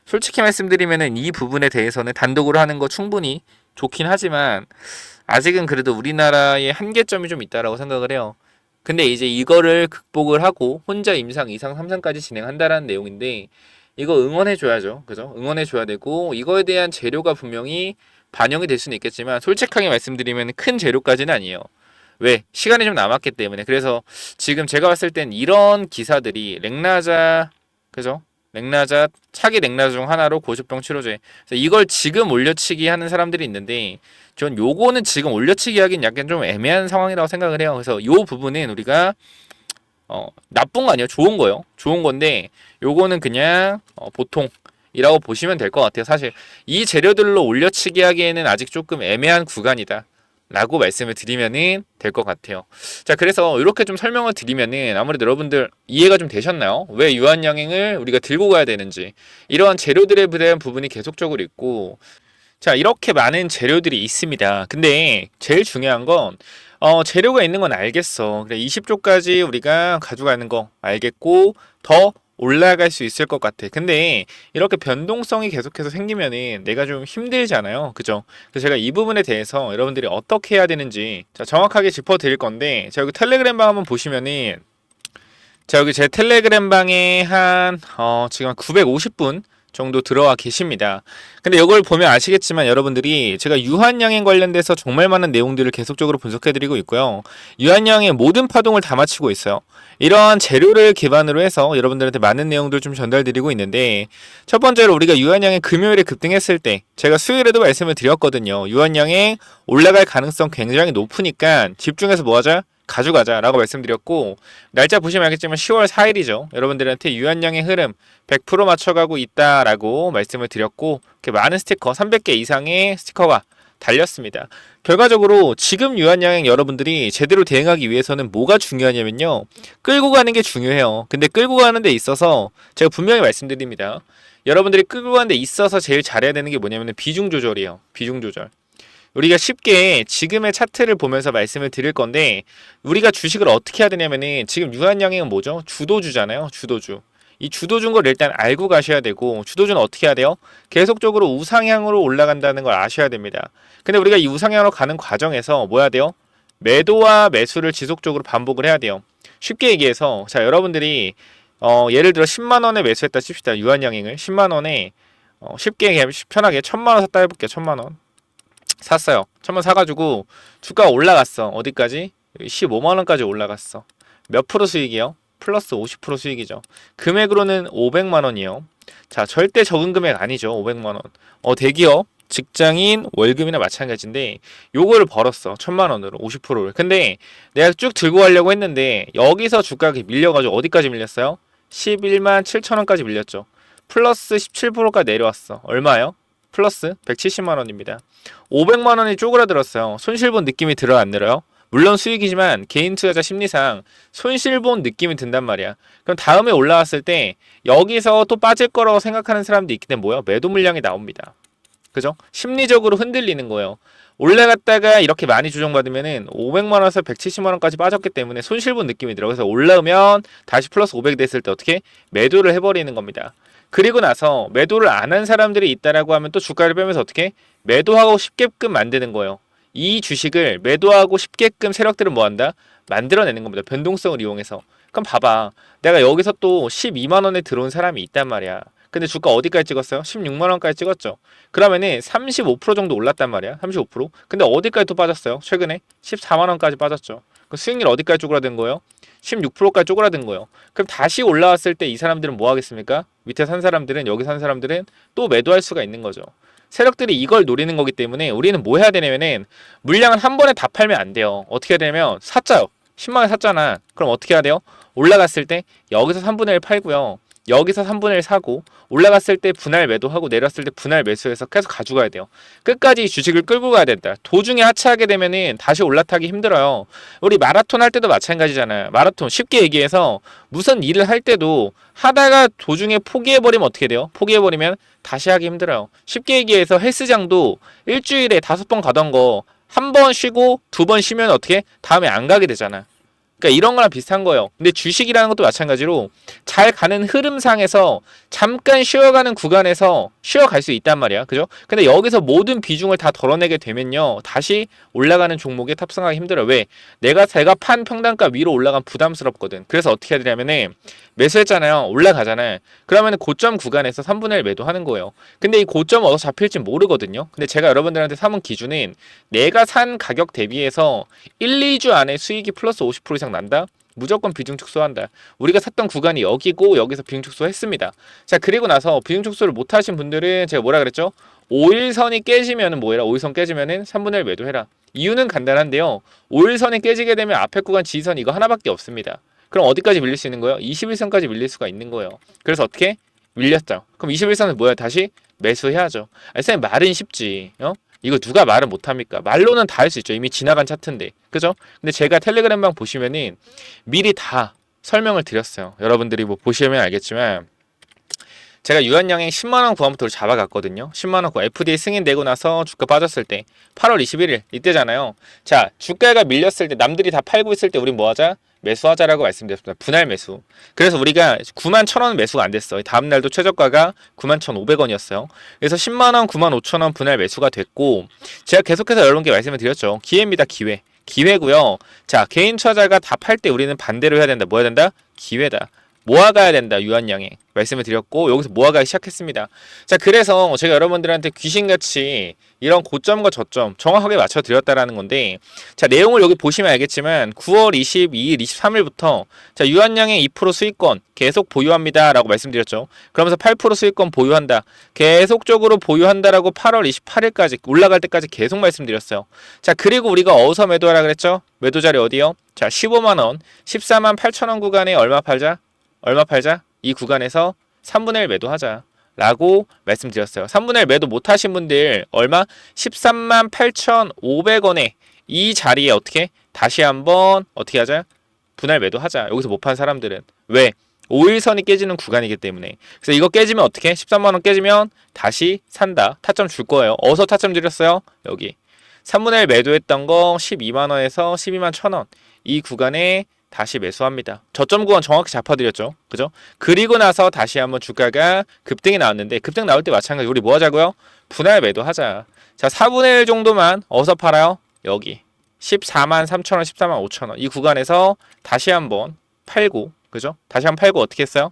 솔직히 말씀드리면은 이 부분에 대해서는 단독으로 하는 거 충분히 좋긴 하지만 아직은 그래도 우리나라의 한계점이 좀 있다라고 생각을 해요. 근데 이제 이거를 극복을 하고 혼자 임상 2상 3상까지 진행한다라는 내용인데 이거 응원해줘야죠. 그죠? 응원해줘야 되고 이거에 대한 재료가 분명히 반영이 될 수는 있겠지만 솔직하게 말씀드리면 큰 재료까지는 아니에요. 왜? 시간이 좀 남았기 때문에. 그래서 지금 제가 봤을 땐 이런 기사들이 렉나자, 그죠? 렉나자, 차기 렉나자 중 하나로 고셔병 치료제. 그래서 이걸 지금 올려치기 하는 사람들이 있는데 전 요거는 지금 올려치기 하긴 약간 좀 애매한 상황이라고 생각을 해요. 그래서 요 부분은 우리가 나쁜 거 아니에요. 좋은 거예요. 좋은 건데 요거는 그냥 보통이라고 보시면 될 것 같아요. 사실 이 재료들로 올려치기 하기에는 아직 조금 애매한 구간이다 라고 말씀을 드리면은 될 것 같아요. 자, 그래서 이렇게 좀 설명을 드리면은 아무래도 여러분들 이해가 좀 되셨나요? 왜 유한양행을 우리가 들고 가야 되는지, 이러한 재료들에 대한 부분이 계속적으로 있고, 자, 이렇게 많은 재료들이 있습니다. 근데 제일 중요한 건 재료가 있는 건 알겠어. 그래, 20조까지 우리가 가져가는 거 알겠고 더 올라갈 수 있을 것 같아. 근데 이렇게 변동성이 계속해서 생기면은 내가 좀 힘들잖아요. 그죠? 그래서 제가 이 부분에 대해서 여러분들이 어떻게 해야 되는지 자, 정확하게 짚어 드릴 건데, 자, 여기 텔레그램 방 한번 보시면은 자, 여기 제 텔레그램 방에 한 지금 950분 정도 들어와 계십니다. 근데 이걸 보면 아시겠지만 여러분들이 제가 유한양행 관련돼서 정말 많은 내용들을 계속적으로 분석해드리고 있고요. 유한양의 모든 파동을 다 맞추고 있어요. 이러한 재료를 기반으로 해서 여러분들한테 많은 내용들을 좀 전달드리고 있는데, 첫 번째로 우리가 유한양행 금요일에 급등했을 때 제가 수요일에도 말씀을 드렸거든요. 유한양행 올라갈 가능성 굉장히 높으니까 집중해서 뭐하자? 가져가자 라고 말씀드렸고, 날짜 보시면 알겠지만 10월 4일이죠. 여러분들한테 유한양의 흐름 100% 맞춰가고 있다라고 말씀을 드렸고, 이렇게 많은 스티커 300개 이상의 스티커가 달렸습니다. 결과적으로 지금 유한양행 여러분들이 제대로 대응하기 위해서는 뭐가 중요하냐면요, 끌고 가는 게 중요해요. 근데 끌고 가는 데 있어서 제가 분명히 말씀드립니다. 여러분들이 끌고 가는 데 있어서 제일 잘해야 되는 게 뭐냐면 비중 조절이에요. 비중 조절. 우리가 쉽게 지금의 차트를 보면서 말씀을 드릴 건데, 우리가 주식을 어떻게 해야 되냐면은 지금 유한양행은 뭐죠? 주도주잖아요. 주도주. 이 주도주인 걸 일단 알고 가셔야 되고, 주도주는 어떻게 해야 돼요? 계속적으로 우상향으로 올라간다는 걸 아셔야 됩니다. 근데 우리가 이 우상향으로 가는 과정에서 뭐 해야 돼요? 매도와 매수를 지속적으로 반복을 해야 돼요. 쉽게 얘기해서 자, 여러분들이 예를 들어 10만 원에 매수했다 칩시다. 유한양행을 10만 원에 쉽게 편하게 1000만 원 샀다 해볼게요. 1000만 원 샀어요. 1000만 사가지고 주가가 올라갔어. 어디까지? 15만원까지 올라갔어. 몇 프로 수익이요? 플러스 50% 수익이죠. 금액으로는 500만원이요. 자, 절대 적은 금액 아니죠. 500만원. 대기업, 직장인, 월급이나 마찬가지인데 요거를 벌었어. 1000만원으로 50%를. 근데 내가 쭉 들고 가려고 했는데 여기서 주가가 밀려가지고 어디까지 밀렸어요? 11만 7천원까지 밀렸죠. 플러스 17%까지 내려왔어. 얼마요? 플러스 170만 원입니다. 500만 원이 쪼그라들었어요. 손실본 느낌이 들어 안 들어요? 물론 수익이지만 개인 투자자 심리상 손실본 느낌이 든단 말이야. 그럼 다음에 올라왔을 때 여기서 또 빠질 거라고 생각하는 사람도 있기 때문에 뭐야? 매도 물량이 나옵니다. 그죠? 심리적으로 흔들리는 거예요. 올라갔다가 이렇게 많이 조정받으면은 500만 원에서 170만 원까지 빠졌기 때문에 손실본 느낌이 들어. 그래서 올라오면 다시 플러스 500 됐을 때 어떻게 매도를 해버리는 겁니다. 그리고 나서 매도를 안 한 사람들이 있다라고 하면 또 주가를 빼면서 어떻게 매도하고 쉽게끔 만드는 거예요. 이 주식을 매도하고 쉽게끔 세력들은 뭐한다? 만들어내는 겁니다. 변동성을 이용해서. 그럼 봐봐. 내가 여기서 또 12만 원에 들어온 사람이 있단 말이야. 근데 주가 어디까지 찍었어요? 16만 원까지 찍었죠. 그러면은 35% 정도 올랐단 말이야. 35%. 근데 어디까지 또 빠졌어요? 최근에 14만 원까지 빠졌죠. 그 수익률 어디까지 쪼그라든 거예요? 16%까지 쪼그라든 거예요. 그럼 다시 올라왔을 때 이 사람들은 뭐 하겠습니까? 밑에 산 사람들은, 여기 산 사람들은 또 매도할 수가 있는 거죠. 세력들이 이걸 노리는 거기 때문에 우리는 뭐 해야 되냐면은 물량은 한 번에 다 팔면 안 돼요. 어떻게 해야 되냐면 샀죠. 10만 원 샀잖아. 그럼 어떻게 해야 돼요? 올라갔을 때 여기서 3분의 1 팔고요. 여기서 3분의 1 사고 올라갔을 때 분할 매도하고 내렸을 때 분할 매수해서 계속 가져가야 돼요. 끝까지 주식을 끌고 가야 된다. 도중에 하차하게 되면은 다시 올라타기 힘들어요. 우리 마라톤 할 때도 마찬가지잖아요. 마라톤 쉽게 얘기해서 무슨 일을 할 때도 하다가 도중에 포기해버리면 어떻게 돼요? 포기해버리면 다시 하기 힘들어요. 쉽게 얘기해서 헬스장도 일주일에 5번 가던 거 한 번 쉬고 2번 쉬면 어떻게? 다음에 안 가게 되잖아. 그러니까 이런 거랑 비슷한 거예요. 근데 주식이라는 것도 마찬가지로 잘 가는 흐름상에서 잠깐 쉬어가는 구간에서 쉬어갈 수 있단 말이야. 그죠? 근데 여기서 모든 비중을 다 덜어내게 되면요. 다시 올라가는 종목에 탑승하기 힘들어요. 왜? 제가 판 평단가 위로 올라가면 부담스럽거든. 그래서 어떻게 해야 되냐면은 매수했잖아요. 올라가잖아요. 그러면 고점 구간에서 3분의 1 매도하는 거예요. 근데 이 고점 어디서 잡힐지 모르거든요. 근데 제가 여러분들한테 삼은 기준은 내가 산 가격 대비해서 1, 2주 안에 수익이 플러스 50% 이상 난다? 무조건 비중 축소한다. 우리가 샀던 구간이 여기고 여기서 비중 축소했습니다. 자, 그리고 나서 비중 축소를 못 하신 분들은 제가 뭐라 그랬죠? 5일선이 깨지면은 뭐해라? 5일선 깨지면은 3분의 1 매도해라. 이유는 간단한데요. 5일선이 깨지게 되면 앞에 구간 지지선 이거 하나밖에 없습니다. 그럼 어디까지 밀릴 수 있는 거예요? 21선까지 밀릴 수가 있는 거예요. 그래서 어떻게? 밀렸죠. 그럼 21선은 뭐야? 다시 매수해야죠. 아니, 선생님 말은 쉽지. 이거 누가 말을 못합니까? 말로는 다 할 수 있죠. 이미 지나간 차트인데. 그죠? 근데 제가 텔레그램방 보시면은 미리 다 설명을 드렸어요. 여러분들이 뭐 보시면 알겠지만 제가 유한양행 10만원 구간부터 잡아갔거든요. 10만원 구간 FDA 승인되고 나서 주가 빠졌을 때 8월 21일 이때잖아요. 자, 주가가 밀렸을 때 남들이 다 팔고 있을 때 우린 뭐하자? 매수하자라고 말씀드렸습니다. 분할 매수. 그래서 우리가 91,000원 매수가 안 됐어요. 다음날도 최저가가 91,500원이었어요. 그래서 10만원, 95,000원 분할 매수가 됐고 제가 계속해서 여러분께 말씀을 드렸죠. 기회입니다. 기회. 기회고요. 자, 개인 투자자가 다 팔 때 우리는 반대로 해야 된다. 뭐 해야 된다? 기회다. 모아가야 된다. 유한양행 말씀을 드렸고 여기서 모아가기 시작했습니다. 자, 그래서 제가 여러분들한테 귀신같이 이런 고점과 저점 정확하게 맞춰 드렸다라는 건데 자, 내용을 여기 보시면 알겠지만 9월 22일, 23일부터 자, 유한양행 2% 수익권 계속 보유합니다 라고 말씀드렸죠. 그러면서 8% 수익권 보유한다. 계속적으로 보유한다라고 8월 28일까지 올라갈 때까지 계속 말씀드렸어요. 자, 그리고 우리가 어디서 매도하라 그랬죠? 매도 자리 어디요? 자, 15만원, 14만 8천원 구간에 얼마 팔자? 얼마 팔자? 이 구간에서 3분의 1 매도하자 라고 말씀드렸어요. 3분의 1 매도 못하신 분들 얼마? 13만 8,500원에 이 자리에 어떻게? 다시 한번 어떻게 하자? 분할 매도하자. 여기서 못 판 사람들은. 왜? 5일선이 깨지는 구간이기 때문에. 그래서 이거 깨지면 어떻게? 13만원 깨지면 다시 산다. 타점 줄 거예요. 어디서 타점 드렸어요? 여기. 3분의 1 매도했던 거 12만원에서 12만 1,000원. 이 구간에 다시 매수합니다. 저점 구간 정확히 잡아드렸죠. 그죠? 그리고 나서 다시 한번 주가가 급등이 나왔는데 급등 나올 때 마찬가지 우리 뭐 하자고요? 분할 매도하자. 자, 4분의 1 정도만 어디서 팔아요? 여기 14만 3천원, 14만 5천원 이 구간에서 다시 한번 팔고 그죠? 다시 한번 팔고 어떻게 했어요?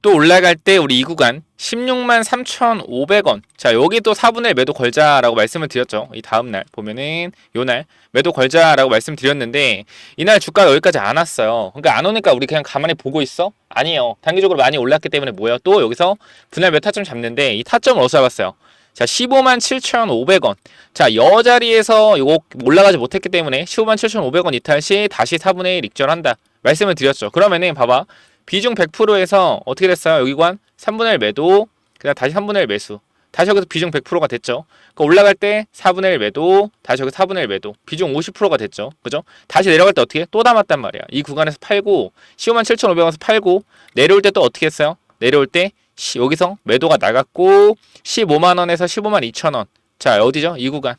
또 올라갈 때 우리 이 구간 16만 3,500원. 자, 여기 또 4분의 1 매도 걸자라고 말씀을 드렸죠. 이 다음날 보면은 요날 매도 걸자라고 말씀드렸는데 이날 주가가 여기까지 안 왔어요. 그러니까 안 오니까 우리 그냥 가만히 보고 있어? 아니에요. 단기적으로 많이 올랐기 때문에 뭐예요? 또 여기서 분할 몇 타점 잡는데 이 타점을 어디서 잡았어요? 자, 15만 7,500원. 자, 여 자리에서 요거 올라가지 못했기 때문에 15만 7,500원 이탈 시 다시 4분의 1 익절한다. 말씀을 드렸죠. 그러면은 봐봐. 비중 100%에서 어떻게 됐어요? 여기 관 3분의 1 매도, 그다음 다시 3분의 1 매수. 다시 여기서 비중 100%가 됐죠. 그러니까 올라갈 때 4분의 1 매도, 다시 여기 4분의 1 매도, 비중 50%가 됐죠. 그죠? 다시 내려갈 때 어떻게? 또 담았단 말이야. 이 구간에서 팔고 157,500원에서 팔고 내려올 때 또 어떻게 했어요? 내려올 때 여기서 매도가 나갔고 15만 원에서 15만 2천 원. 자, 어디죠? 이 구간.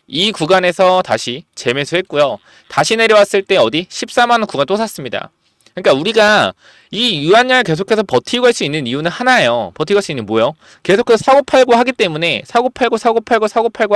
이 구간에서 다시 재매수했고요. 다시 내려왔을 때 어디? 14만 원 구간 또 샀습니다. 그러니까 우리가 이 유한량을 계속해서 버티고 갈 수 있는 이유는 하나예요. 버티고 갈 수 있는 뭐요? 계속해서 사고 팔고 하기 때문에 사고 팔고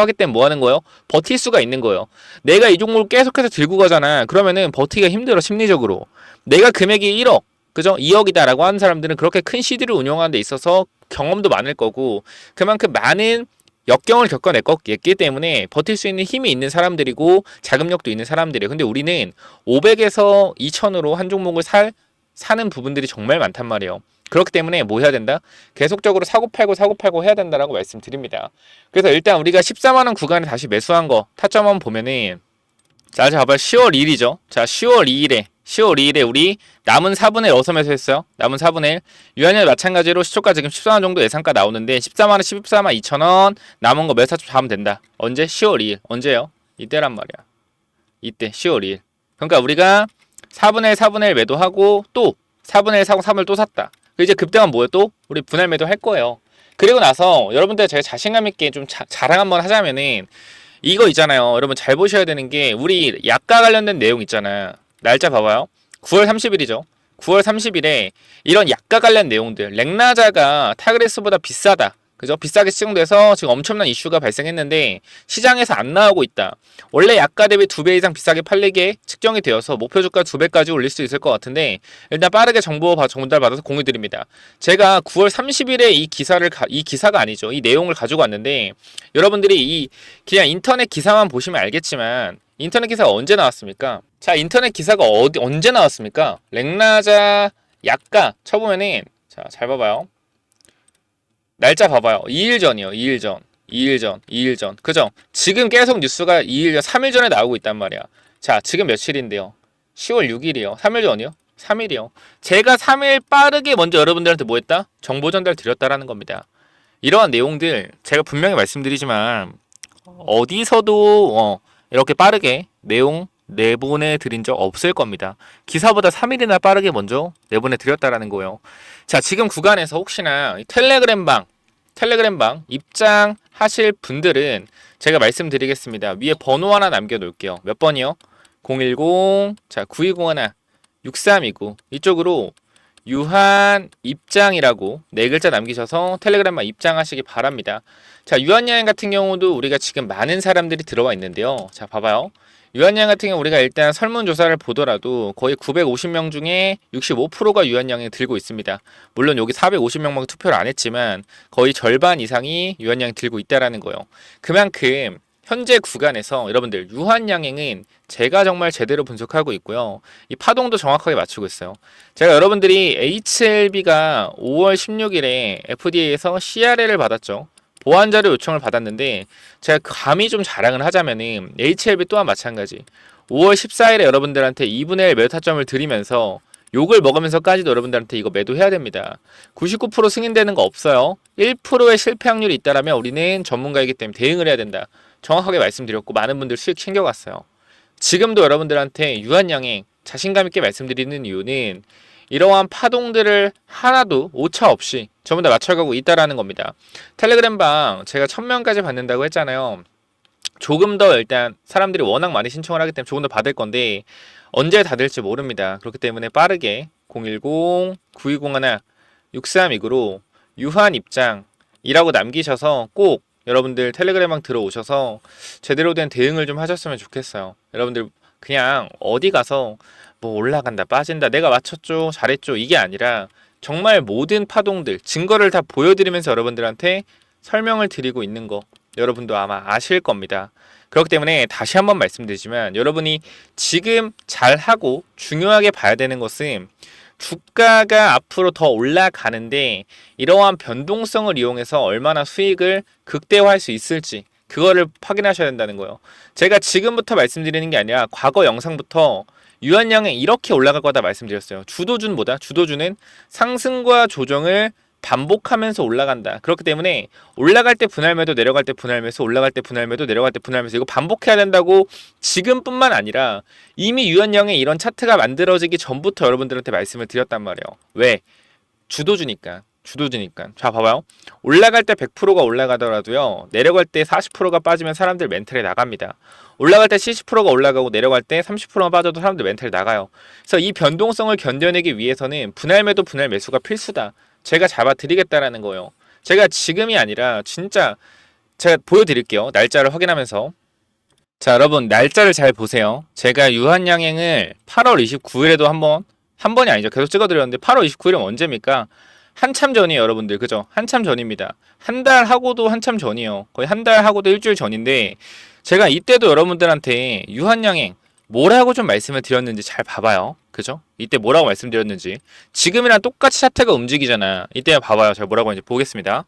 하기 때문에 뭐 하는 거예요? 버틸 수가 있는 거예요. 내가 이 종목을 계속해서 들고 가잖아. 그러면은 버티기가 힘들어 심리적으로. 내가 금액이 1억, 그죠? 2억이다라고 하는 사람들은 그렇게 큰 CD를 운영하는 데 있어서 경험도 많을 거고 그만큼 많은 역경을 겪어냈기 때문에 버틸 수 있는 힘이 있는 사람들이고 자금력도 있는 사람들이에요. 근데 우리는 500에서 2000으로 한 종목을 사는 부분들이 정말 많단 말이에요. 그렇기 때문에 뭐 해야 된다? 계속적으로 사고 팔고 해야 된다라고 말씀드립니다. 그래서 일단 우리가 14만 원 구간에 다시 매수한 거 타점 한번 보면은 자, 봐봐요. 10월 2일이죠. 자, 10월 2일에 우리 남은 4분의 1 어디서 매수했어요? 남은 4분의 1. 유한열 마찬가지로 시초가 지금 14만 정도 예상가 나오는데 14만 원, 14만 2천 원 남은 거 매수 잡으면 된다. 언제? 10월 2일. 언제요? 이때란 말이야. 이때 10월 2일. 그러니까 우리가 4분의 1 매도하고 또 4분의 1 사고 3을 또 샀다. 이제 급등은 뭐예요? 또 우리 분할 매도 할 거예요. 그리고 나서 여러분들 제가 자신감 있게 좀 자랑 한번 하자면은 이거 있잖아요. 여러분 잘 보셔야 되는 게 우리 약가 관련된 내용 있잖아. 날짜 봐봐요. 9월 30일이죠. 9월 30일에 이런 약가 관련 내용들 렉나자가 타그레스보다 비싸다. 그죠? 비싸게 시정돼서 지금 엄청난 이슈가 발생했는데 시장에서 안 나오고 있다. 원래 약가 대비 2배 이상 비싸게 팔리게 측정이 되어서 목표 주가 2배까지 올릴 수 있을 것 같은데 일단 빠르게 정보 전달받아서 공유드립니다. 제가 9월 30일에 이 기사가 아니죠. 이 내용을 가지고 왔는데 여러분들이 그냥 인터넷 기사만 보시면 알겠지만 인터넷 기사가 언제 나왔습니까? 자, 인터넷 기사가 언제 나왔습니까? 렉나자 약가 쳐보면은 자, 잘 봐봐요. 날짜 봐봐요. 2일 전이요. 2일 전. 그죠? 지금 계속 뉴스가 2일 전, 3일 전에 나오고 있단 말이야. 자, 지금 며칠인데요? 10월 6일이요. 3일 전이요? 3일이요. 제가 3일 빠르게 먼저 여러분들한테 뭐 했다? 정보 전달 드렸다라는 겁니다. 이러한 내용들 제가 분명히 말씀드리지만 어디서도 이렇게 빠르게 내용 내보내 드린 적 없을 겁니다. 기사보다 3일이나 빠르게 먼저 내보내 드렸다라는 거예요. 자, 지금 구간에서 혹시나 텔레그램방 입장하실 분들은 제가 말씀드리겠습니다. 위에 번호 하나 남겨놓을게요. 몇 번이요? 010, 자, 9201, 6329 이쪽으로 유한 입장이라고 네 글자 남기셔서 텔레그램만 입장하시기 바랍니다. 자, 유한여행 같은 경우도 우리가 지금 많은 사람들이 들어와 있는데요. 자, 봐봐요. 유한여행 같은 경우 우리가 일단 설문조사를 보더라도 거의 950명 중에 65%가 유한여행을 들고 있습니다. 물론 여기 450명만 투표를 안 했지만 거의 절반 이상이 유한여행 들고 있다라는 거예요. 그만큼 현재 구간에서 여러분들 유한양행은 제가 정말 제대로 분석하고 있고요. 이 파동도 정확하게 맞추고 있어요. 제가 여러분들이 HLB가 5월 16일에 FDA에서 CRL을 받았죠. 보완자료 요청을 받았는데 제가 감히 좀 자랑을 하자면은 HLB 또한 마찬가지 5월 14일에 여러분들한테 2분의 1 매도 타점을 드리면서 욕을 먹으면서까지도 여러분들한테 이거 매도해야 됩니다. 99% 승인되는 거 없어요. 1%의 실패 확률이 있다라면 우리는 전문가이기 때문에 대응을 해야 된다. 정확하게 말씀드렸고 많은 분들 수익 챙겨갔어요. 지금도 여러분들한테 유한양행 자신감 있게 말씀드리는 이유는 이러한 파동들을 하나도 오차 없이 전부 다 맞춰가고 있다라는 겁니다. 텔레그램방 제가 1000명까지 받는다고 했잖아요. 조금 더 일단 사람들이 워낙 많이 신청을 하기 때문에 조금 더 받을 건데 언제 다 될지 모릅니다. 그렇기 때문에 빠르게 010-9201-6329로 유한 입장이라고 남기셔서 꼭 여러분들 텔레그램방 들어오셔서 제대로 된 대응을 좀 하셨으면 좋겠어요. 여러분들 그냥 어디 가서 뭐 올라간다 빠진다 내가 맞췄죠 잘했죠 이게 아니라 정말 모든 파동들 증거를 다 보여드리면서 여러분들한테 설명을 드리고 있는 거 여러분도 아마 아실 겁니다. 그렇기 때문에 다시 한번 말씀드리지만 여러분이 지금 잘하고 중요하게 봐야 되는 것은 주가가 앞으로 더 올라가는데 이러한 변동성을 이용해서 얼마나 수익을 극대화할 수 있을지 그거를 확인하셔야 된다는 거예요. 제가 지금부터 말씀드리는 게 아니라 과거 영상부터 유한양행 이렇게 올라갈 거다 말씀드렸어요. 주도주는 상승과 조정을 반복하면서 올라간다. 그렇기 때문에 올라갈 때 분할 매도, 내려갈 때 분할 매수, 올라갈 때 분할 매도, 내려갈 때 분할 매수, 이거 반복해야 된다고 지금뿐만 아니라 이미 유연형의 이런 차트가 만들어지기 전부터 여러분들한테 말씀을 드렸단 말이에요. 왜? 주도주니까. 주도주니까. 자, 봐봐요. 올라갈 때 100%가 올라가더라도요, 내려갈 때 40%가 빠지면 사람들 멘탈이 나갑니다. 올라갈 때 70%가 올라가고 내려갈 때 30%가 빠져도 사람들 멘탈이 나가요. 그래서 이 변동성을 견뎌내기 위해서는 분할 매도, 분할 매수가 필수다. 제가 잡아드리겠다라는 거예요. 제가 지금이 아니라 진짜 제가 보여드릴게요. 날짜를 확인하면서. 자, 여러분 날짜를 잘 보세요. 제가 유한양행을 8월 29일에도 한 번이 아니죠. 계속 찍어드렸는데 8월 29일은 언제입니까? 한참 전이에요, 여러분들. 그죠? 한참 전입니다. 한 달 하고도 한참 전이에요. 거의 한 달 하고도 일주일 전인데 제가 이때도 여러분들한테 유한양행 뭐라고 좀 말씀을 드렸는지 잘 봐봐요. 그죠? 이때 뭐라고 말씀드렸는지. 지금이랑 똑같이 차트가 움직이잖아. 이때 봐봐요. 제가 뭐라고 했는지 보겠습니다.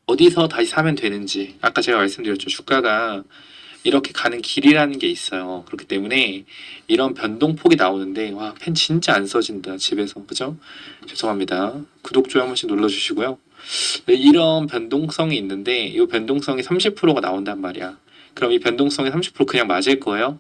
어디서 다시 사면 되는지. 아까 제가 말씀드렸죠. 주가가 이렇게 가는 길이라는 게 있어요. 그렇기 때문에 이런 변동폭이 나오는데 와, 펜 진짜 안 써진다. 집에서. 그죠? 죄송합니다. 구독, 좋아요 한 번씩 눌러주시고요. 네, 이런 변동성이 있는데 이 변동성이 30%가 나온단 말이야. 그럼 이 변동성이 30% 그냥 맞을 거예요?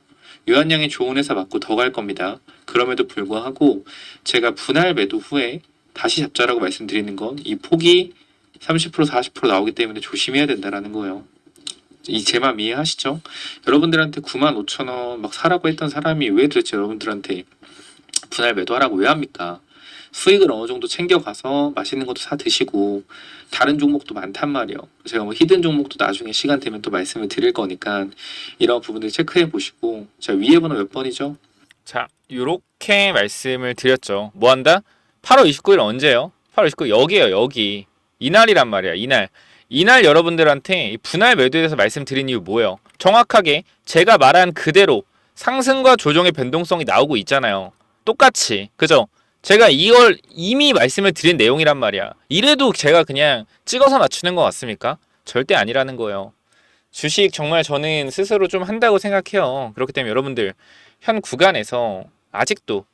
유한양이 좋은 회사 맞고 더 갈 겁니다. 그럼에도 불구하고 제가 분할 매도 후에 다시 잡자라고 말씀드리는 건 이 폭이 30% 40% 나오기 때문에 조심해야 된다라는 거예요. 이 제 맘 이해하시죠? 여러분들한테 95,000원 막 사라고 했던 사람이 왜 도대체 여러분들한테 분할 매도하라고 왜 합니까? 수익을 어느 정도 챙겨가서 맛있는 것도 사 드시고 다른 종목도 많단 말이에요. 제가 뭐 히든 종목도 나중에 시간 되면 또 말씀을 드릴 거니까 이런 부분들 체크해 보시고. 자, 위에 번호 몇 번이죠? 자, 요렇게 말씀을 드렸죠. 뭐 한다? 8월 29일 언제예요? 8월 29일 여기에요. 여기. 이날이란 말이야. 이날 여러분들한테 이 분할 매도에 대해서 말씀드린 이유 뭐예요? 정확하게 제가 말한 그대로 상승과 조정의 변동성이 나오고 있잖아요. 똑같이. 그죠? 제가 이걸 이미 말씀을 드린 내용이란 말이야. 이래도 제가 그냥 찍어서 맞추는 것 같습니까? 절대 아니라는 거예요. 주식 정말 저는 스스로 좀 한다고 생각해요. 그렇기 때문에 여러분들 현 구간에서 아직도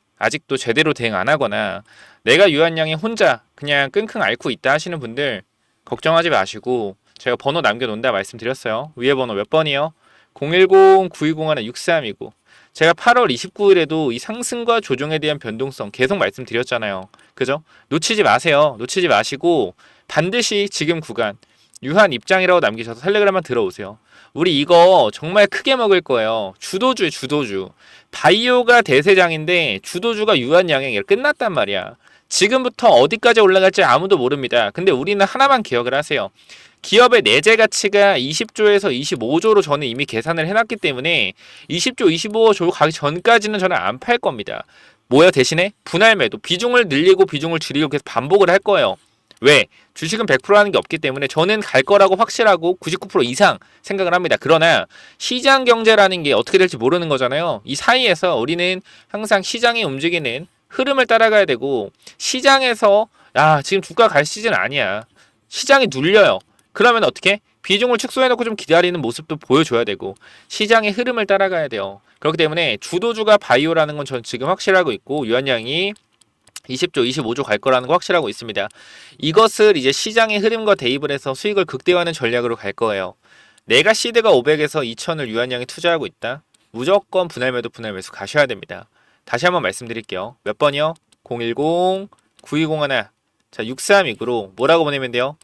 제대로 대응 안 하거나 내가 유한양이 혼자 그냥 끙끙 앓고 있다 하시는 분들 걱정하지 마시고 제가 번호 남겨놓는다 말씀드렸어요. 위에 번호 몇 번이요? 010-9201-6329. 제가 8월 29일에도 이 상승과 조정에 대한 변동성 계속 말씀드렸잖아요. 그죠? 놓치지 마세요. 놓치지 마시고 반드시 지금 구간 유한 입장이라고 남기셔서 텔레그램만 들어오세요. 우리 이거 정말 크게 먹을 거예요. 주도주. 바이오가 대세장인데 주도주가 유한양행이 끝났단 말이야. 지금부터 어디까지 올라갈지 아무도 모릅니다. 근데 우리는 하나만 기억을 하세요. 기업의 내재 가치가 20조에서 25조로 저는 이미 계산을 해놨기 때문에 20조, 25조 가기 전까지는 저는 안 팔 겁니다. 뭐야 대신에? 분할 매도. 비중을 늘리고 비중을 줄이고 계속 반복을 할 거예요. 왜? 주식은 100%라는 게 없기 때문에 저는 갈 거라고 확실하고 99% 이상 생각을 합니다. 그러나 시장 경제라는 게 어떻게 될지 모르는 거잖아요. 이 사이에서 우리는 항상 시장이 움직이는 흐름을 따라가야 되고 시장에서 지금 주가 갈 시즌 아니야. 시장이 눌려요. 그러면 어떻게? 비중을 축소해놓고 좀 기다리는 모습도 보여줘야 되고 시장의 흐름을 따라가야 돼요. 그렇기 때문에 주도주가 바이오라는 건 전 지금 확실하고 있고 유한양이 20조, 25조 갈 거라는 거 확실하고 있습니다. 이것을 이제 시장의 흐름과 대입을 해서 수익을 극대화하는 전략으로 갈 거예요. 내가 시드가 500에서 2000을 유한양이 투자하고 있다. 무조건 분할 매도, 분할 매수 가셔야 됩니다. 다시 한번 말씀드릴게요. 몇 번이요? 010-9201. 자, 6329로 뭐라고 보내면 돼요?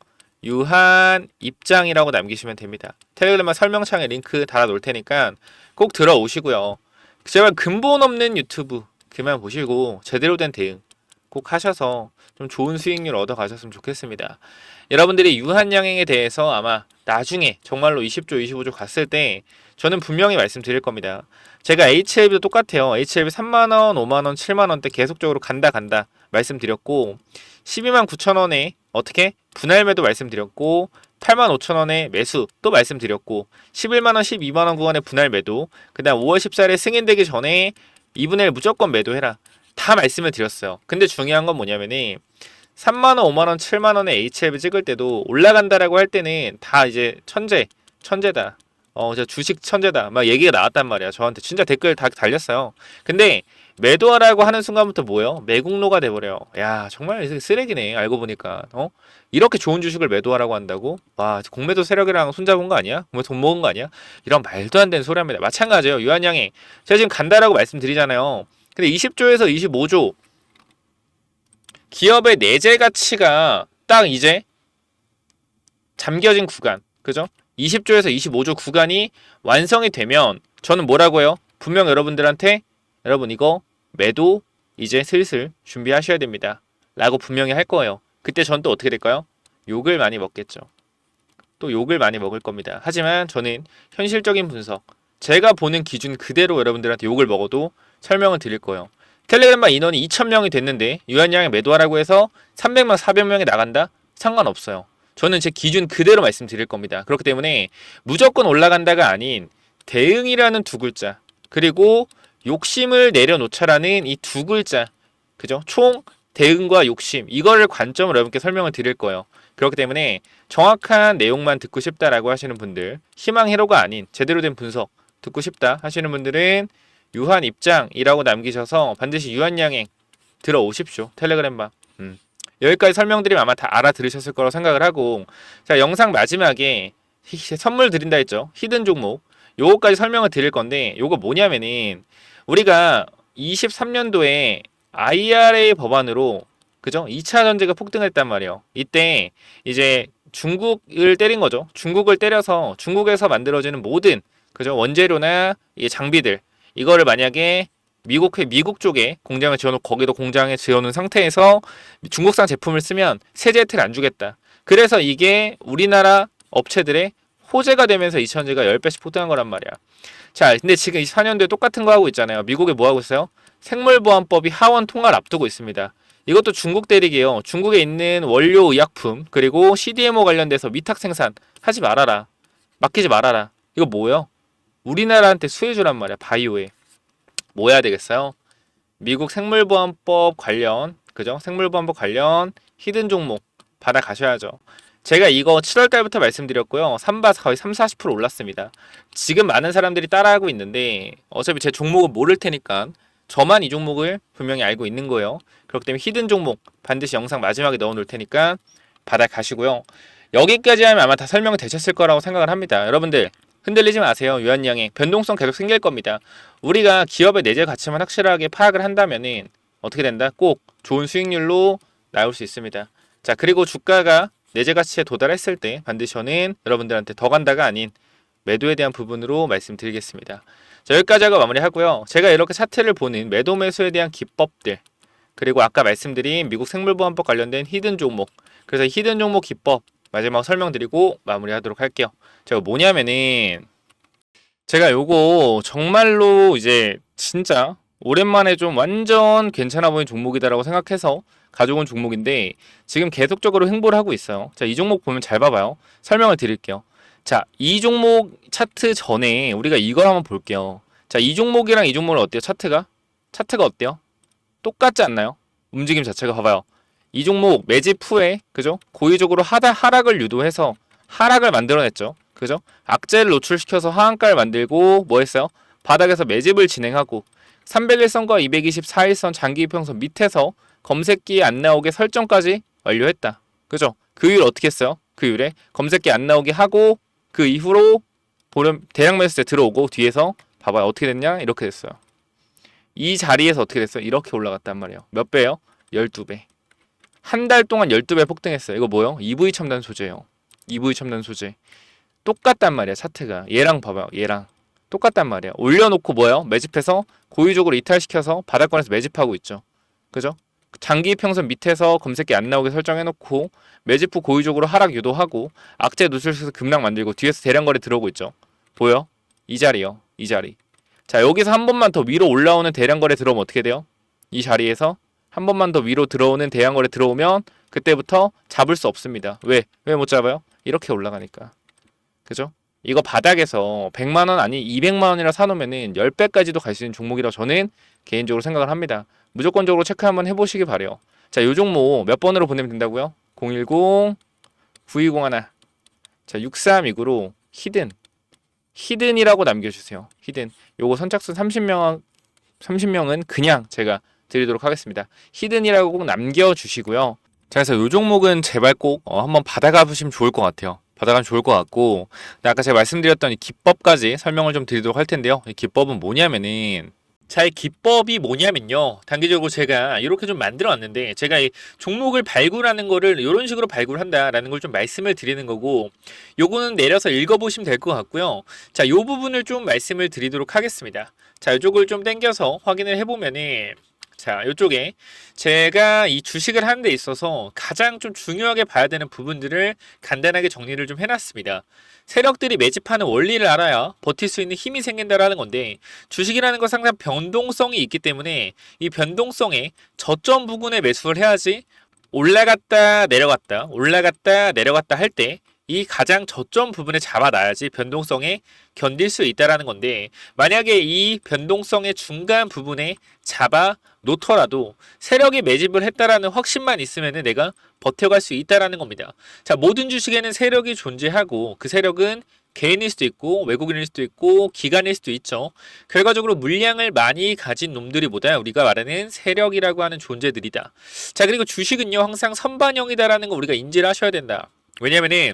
유한 입장이라고 남기시면 됩니다. 텔레그램 설명창에 링크 달아 놓을 테니까 꼭 들어오시고요. 제발 근본 없는 유튜브 그만 보시고 제대로 된 대응 꼭 하셔서 좀 좋은 수익률 얻어 가셨으면 좋겠습니다. 여러분들이 유한양행에 대해서 아마 나중에 정말로 20조, 25조 갔을 때 저는 분명히 말씀드릴 겁니다. 제가 HLB도 똑같아요. HLB 3만원, 5만원, 7만원대 계속적으로 간다 말씀드렸고 12만 9천원에 어떻게? 분할 매도 말씀드렸고 8만 5천원에 매수 또 말씀드렸고 11만원, 12만원 구간에 분할 매도 그 다음 5월 14일에 승인되기 전에 2분의 1 무조건 매도해라. 다 말씀을 드렸어요. 근데 중요한 건 뭐냐면은 3만원, 5만원, 7만원에 HLB 찍을 때도 올라간다라고 할 때는 다 이제 천재다. 저 주식 천재다 막 얘기가 나왔단 말이야. 저한테 진짜 댓글 다 달렸어요. 근데 매도하라고 하는 순간부터 뭐예요? 매국노가 돼버려. 야 정말 쓰레기네. 알고 보니까 이렇게 좋은 주식을 매도하라고 한다고? 와 공매도 세력이랑 손잡은 거 아니야? 뭐 돈 먹은 거 아니야? 이런 말도 안 되는 소리 합니다. 마찬가지예요. 유한양행 제가 지금 간다라고 말씀드리잖아요. 근데 20조에서 25조 기업의 내재 가치가 딱 이제 잠겨진 구간, 그죠? 20조에서 25조 구간이 완성이 되면 저는 뭐라고 해요? 분명 여러분들한테 여러분 이거 매도 이제 슬슬 준비하셔야 됩니다. 라고 분명히 할 거예요. 그때 전 또 어떻게 될까요? 욕을 많이 먹겠죠. 또 욕을 많이 먹을 겁니다. 하지만 저는 현실적인 분석, 제가 보는 기준 그대로 여러분들한테 욕을 먹어도 설명을 드릴 거예요. 텔레그램방 인원이 2,000명이 됐는데 유한양에 매도하라고 해서 300명, 400명이 나간다? 상관없어요. 저는 제 기준 그대로 말씀드릴 겁니다. 그렇기 때문에 무조건 올라간다가 아닌 대응이라는 두 글자 그리고 욕심을 내려놓자라는 이 두 글자 그죠? 총 대응과 욕심 이거를 관점으로 여러분께 설명을 드릴 거예요. 그렇기 때문에 정확한 내용만 듣고 싶다라고 하시는 분들 희망 회로가 아닌 제대로 된 분석 듣고 싶다 하시는 분들은 유한 입장이라고 남기셔서 반드시 유한양행 들어오십시오. 텔레그램방. 여기까지 설명드리면 아마 다 알아들으셨을 거라고 생각을 하고 자 영상 마지막에 선물 드린다 했죠. 히든 종목 요거까지 설명을 드릴 건데 요거 뭐냐면은 우리가 23년도에 IRA 법안으로 그죠? 2차 전지가 폭등했단 말이에요. 이때 이제 중국을 때린 거죠. 중국을 때려서 중국에서 만들어지는 모든 그죠? 원재료나 이 장비들 이거를 만약에 미국 쪽에 공장을 지어놓고 거기도 공장에 지어놓은 상태에서 중국산 제품을 쓰면 세제 혜택을 안 주겠다. 그래서 이게 우리나라 업체들의 호재가 되면서 2차전지가 10배씩 폭등한 거란 말이야. 자, 근데 지금 24년도에 똑같은 거 하고 있잖아요. 미국에 뭐 하고 있어요? 생물보안법이 하원 통과를 앞두고 있습니다. 이것도 중국 대리기예요. 중국에 있는 원료 의약품 그리고 CDMO 관련돼서 위탁 생산 하지 말아라. 맡기지 말아라. 이거 뭐예요? 우리나라한테 수혜주란 말이야. 바이오에. 뭐 해야 되겠어요? 미국 생물보안법 관련 그죠? 생물보안법 관련 히든 종목 받아가셔야죠. 제가 이거 7월 달부터 말씀드렸고요. 삼바 거의 30-40% 올랐습니다. 지금 많은 사람들이 따라하고 있는데 어차피 제 종목은 모를 테니까 저만 이 종목을 분명히 알고 있는 거예요. 그렇기 때문에 히든 종목 반드시 영상 마지막에 넣어 놓을 테니까 받아가시고요. 여기까지 하면 아마 다 설명이 되셨을 거라고 생각을 합니다. 여러분들 흔들리지 마세요. 유한양행 변동성 계속 생길 겁니다. 우리가 기업의 내재 가치만 확실하게 파악을 한다면은 어떻게 된다? 꼭 좋은 수익률로 나올 수 있습니다. 자, 그리고 주가가 내재 가치에 도달했을 때 반드시 저는 여러분들한테 더 간다가 아닌 매도에 대한 부분으로 말씀드리겠습니다. 자, 여기까지 하고 마무리하고요. 제가 이렇게 차트를 보는 매도 매수에 대한 기법들 그리고 아까 말씀드린 미국 생물보안법 관련된 히든 종목 그래서 히든 종목 기법 마지막 설명드리고 마무리하도록 할게요. 제가 뭐냐면은 제가 요거 정말로 이제 진짜 오랜만에 좀 완전 괜찮아 보이는 종목이다라고 생각해서 가져온 종목인데 지금 계속적으로 횡보를 하고 있어요. 자, 이 종목 보면 잘 봐봐요. 설명을 드릴게요. 자, 이 종목 차트 전에 우리가 이걸 한번 볼게요. 자, 이 종목이랑 이 종목은 어때요? 차트가 어때요? 똑같지 않나요? 움직임 자체가 봐봐요. 이 종목 매집 후에 그죠? 고의적으로 하락을 유도해서 하락을 만들어냈죠. 그죠? 악재를 노출시켜서 하한가를 만들고 뭐 했어요? 바닥에서 매집을 진행하고 301선과 224일선 장기이평선 밑에서 검색기에 안 나오게 설정까지 완료했다. 그죠? 그 이후에 어떻게 했어요? 그 이후에 검색기 안 나오게 하고 그 이후로 보름 대량 매수세 들어오고 뒤에서 봐봐요. 어떻게 됐냐? 이렇게 됐어요. 이 자리에서 어떻게 됐어요? 이렇게 올라갔단 말이에요. 몇 배요? 12배. 한 달 동안 12배 폭등했어요. 이거 뭐요? EV 첨단 소재예요. EV 첨단 소재. 똑같단 말이야. 차트가. 얘랑 봐봐요. 얘랑. 똑같단 말이야. 올려놓고 뭐예요? 매집해서 고의적으로 이탈시켜서 바닥권에서 매집하고 있죠. 그죠? 장기 평선 밑에서 검색기 안 나오게 설정해놓고 매집 후 고의적으로 하락 유도하고 악재 노출시켜서 급락 만들고 뒤에서 대량거래 들어오고 있죠. 보여? 이 자리요. 이 자리. 자, 여기서 한 번만 더 위로 올라오는 대량거래 들어오면 어떻게 돼요? 이 자리에서 한 번만 더 위로 들어오는 대량거래 들어오면 그때부터 잡을 수 없습니다. 왜? 왜 못 잡아요? 이렇게 올라가니까. 그죠? 이거 바닥에서 100만원 아니 200만원이라 사놓으면은 10배까지도 갈 수 있는 종목이라고 저는 개인적으로 생각을 합니다. 무조건적으로 체크 한번 해보시기 바래요. 자, 요 종목 몇 번으로 보내면 된다고요? 010 9201. 자, 6329로 히든 히든이라고 남겨주세요. 히든. 요거 선착순 30명은 그냥 제가 드리도록 하겠습니다. 히든이라고 꼭 남겨주시고요. 자, 그래서 요 종목은 제발 꼭 한번 받아가 보시면 좋을 것 같아요. 받아가면 좋을 것 같고, 아까 제가 말씀드렸던 이 기법까지 설명을 좀 드리도록 할 텐데요. 이 기법은 뭐냐면은, 자, 이 기법이 뭐냐면요. 단기적으로 제가 이렇게 좀 만들어 왔는데, 제가 이 종목을 발굴하는 거를 이런 식으로 발굴한다라는 걸 좀 말씀을 드리는 거고, 요거는 내려서 읽어보시면 될 것 같고요. 자, 요 부분을 좀 말씀을 드리도록 하겠습니다. 자, 이쪽을 좀 당겨서 확인을 해보면은, 자, 이쪽에 제가 이 주식을 하는 데 있어서 가장 좀 중요하게 봐야 되는 부분들을 간단하게 정리를 좀 해놨습니다. 세력들이 매집하는 원리를 알아야 버틸 수 있는 힘이 생긴다라는 건데, 주식이라는 것은 항상 변동성이 있기 때문에 이 변동성에 저점 부근에 매수를 해야지 올라갔다 내려갔다 올라갔다 내려갔다 할 때 이 가장 저점 부분에 잡아놔야지 변동성에 견딜 수 있다라는 건데, 만약에 이 변동성의 중간 부분에 잡아 놓더라도 세력이 매집을 했다라는 확신만 있으면 내가 버텨갈 수 있다라는 겁니다. 자, 모든 주식에는 세력이 존재하고 그 세력은 개인일 수도 있고 외국인일 수도 있고 기관일 수도 있죠. 결과적으로 물량을 많이 가진 놈들이보다 우리가 말하는 세력이라고 하는 존재들이다. 자, 그리고 주식은요 항상 선반영이다라는 거 우리가 인지를 하셔야 된다. 왜냐면은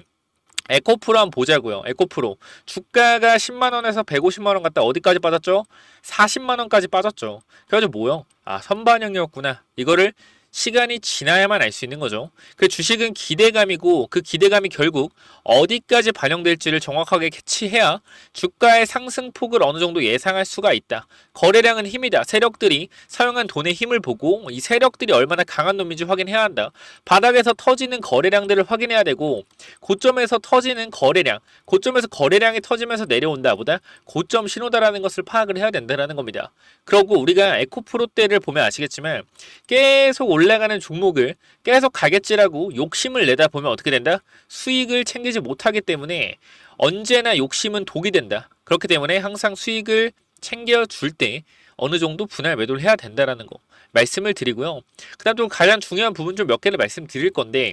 에코프로 한번 보자고요. 에코프로 주가가 10만원에서 150만원 갔다 어디까지 빠졌죠? 40만원까지 빠졌죠. 그래가지고 뭐요? 아, 선반영이었구나. 이거를 시간이 지나야만 알 수 있는 거죠. 그 주식은 기대감이고 그 기대감이 결국 어디까지 반영될지를 정확하게 캐치해야 주가의 상승폭을 어느 정도 예상할 수가 있다. 거래량은 힘이다. 세력들이 사용한 돈의 힘을 보고 이 세력들이 얼마나 강한 놈인지 확인해야 한다. 바닥에서 터지는 거래량들을 확인해야 되고, 고점에서 터지는 거래량, 고점에서 거래량이 터지면서 내려온다 보다 고점 신호다라는 것을 파악을 해야 된다는 겁니다. 그리고 우리가 에코프로 때를 보면 아시겠지만 계속 올라가는 종목을 계속 가겠지라고 욕심을 내다 보면 어떻게 된다? 수익을 챙기지 못하기 때문에 언제나 욕심은 독이 된다. 그렇기 때문에 항상 수익을 챙겨줄 때 어느 정도 분할 매도를 해야 된다라는 거 말씀을 드리고요. 그 다음 또 가장 중요한 부분 좀 몇 개를 말씀드릴 건데,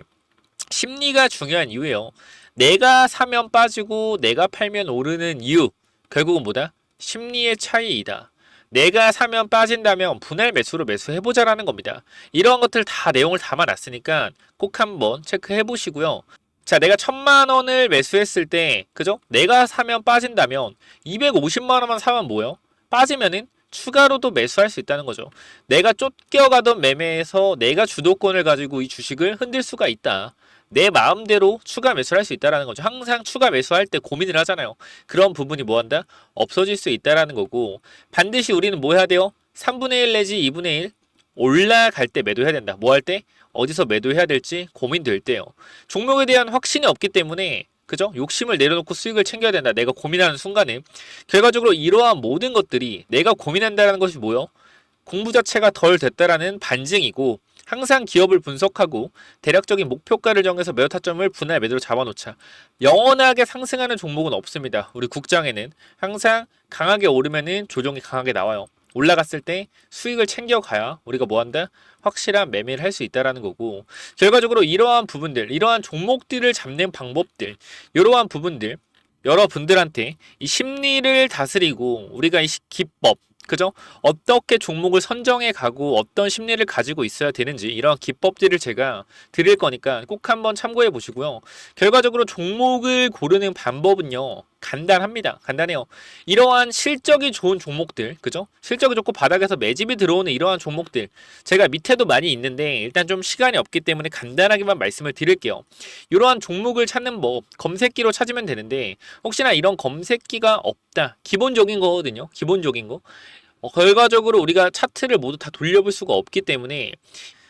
심리가 중요한 이유예요. 내가 사면 빠지고 내가 팔면 오르는 이유, 결국은 뭐다? 심리의 차이이다. 내가 사면 빠진다면 분할 매수로 매수해보자라는 겁니다. 이러한 것들 다 내용을 담아놨으니까 꼭 한번 체크해보시고요. 자, 내가 1000만원을 매수했을 때, 그죠? 내가 사면 빠진다면 250만원만 사면 뭐예요? 빠지면은 추가로도 매수할 수 있다는 거죠. 내가 쫓겨가던 매매에서 내가 주도권을 가지고 이 주식을 흔들 수가 있다. 내 마음대로 추가 매수를 할 수 있다는 거죠. 항상 추가 매수할 때 고민을 하잖아요. 그런 부분이 뭐한다? 없어질 수 있다는 거고, 반드시 우리는 뭐 해야 돼요? 3분의 1 내지 2분의 1 올라갈 때 매도해야 된다. 뭐 할 때? 어디서 매도해야 될지 고민될 때요. 종목에 대한 확신이 없기 때문에, 그죠? 욕심을 내려놓고 수익을 챙겨야 된다. 내가 고민하는 순간에 결과적으로 이러한 모든 것들이 내가 고민한다는 것이 뭐요? 공부 자체가 덜 됐다라는 반증이고, 항상 기업을 분석하고 대략적인 목표가를 정해서 매도 타점을 분할 매도로 잡아놓자. 영원하게 상승하는 종목은 없습니다. 우리 국장에는 항상 강하게 오르면은 조정이 강하게 나와요. 올라갔을 때 수익을 챙겨가야 우리가 뭐한다? 확실한 매매를 할 수 있다라는 거고, 결과적으로 이러한 부분들, 이러한 종목들을 잡는 방법들, 이러한 부분들 여러분들한테 이 심리를 다스리고 우리가 이 기법, 그죠? 어떻게 종목을 선정해 가고 어떤 심리를 가지고 있어야 되는지 이런 기법들을 제가 드릴 거니까 꼭 한번 참고해 보시고요. 결과적으로 종목을 고르는 방법은요, 간단합니다. 간단해요. 이러한 실적이 좋은 종목들, 그죠? 실적이 좋고 바닥에서 매집이 들어오는 이러한 종목들, 제가 밑에도 많이 있는데 일단 좀 시간이 없기 때문에 간단하게만 말씀을 드릴게요. 이러한 종목을 찾는 법, 검색기로 찾으면 되는데, 혹시나 이런 검색기가 없다, 기본적인 거거든요. 기본적인 거. 결과적으로 우리가 차트를 모두 다 돌려볼 수가 없기 때문에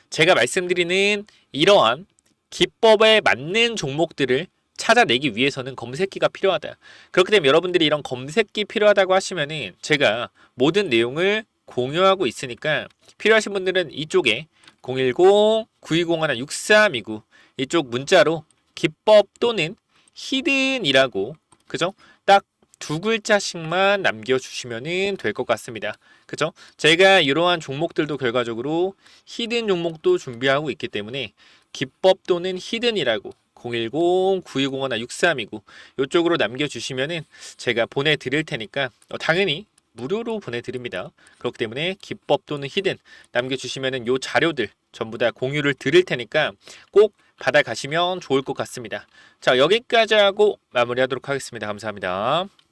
제가 말씀드리는 이러한 기법에 맞는 종목들을 찾아내기 위해서는 검색기가 필요하다. 그렇기 때문에 여러분들이 이런 검색기 필요하다고 하시면은 제가 모든 내용을 공유하고 있으니까 필요하신 분들은 이쪽에 010-9201-6329 이쪽 문자로 기법 또는 히든이라고, 그죠? 딱 두 글자씩만 남겨주시면 될 것 같습니다. 그죠? 제가 이러한 종목들도 결과적으로 히든 종목도 준비하고 있기 때문에 기법 또는 히든이라고 010-9201-6329 이쪽으로 남겨주시면은 제가 보내드릴 테니까 당연히 무료로 보내드립니다. 그렇기 때문에 기법 또는 히든 남겨주시면은 요 자료들 전부 다 공유를 드릴 테니까 꼭 받아가시면 좋을 것 같습니다. 자, 여기까지 하고 마무리하도록 하겠습니다. 감사합니다.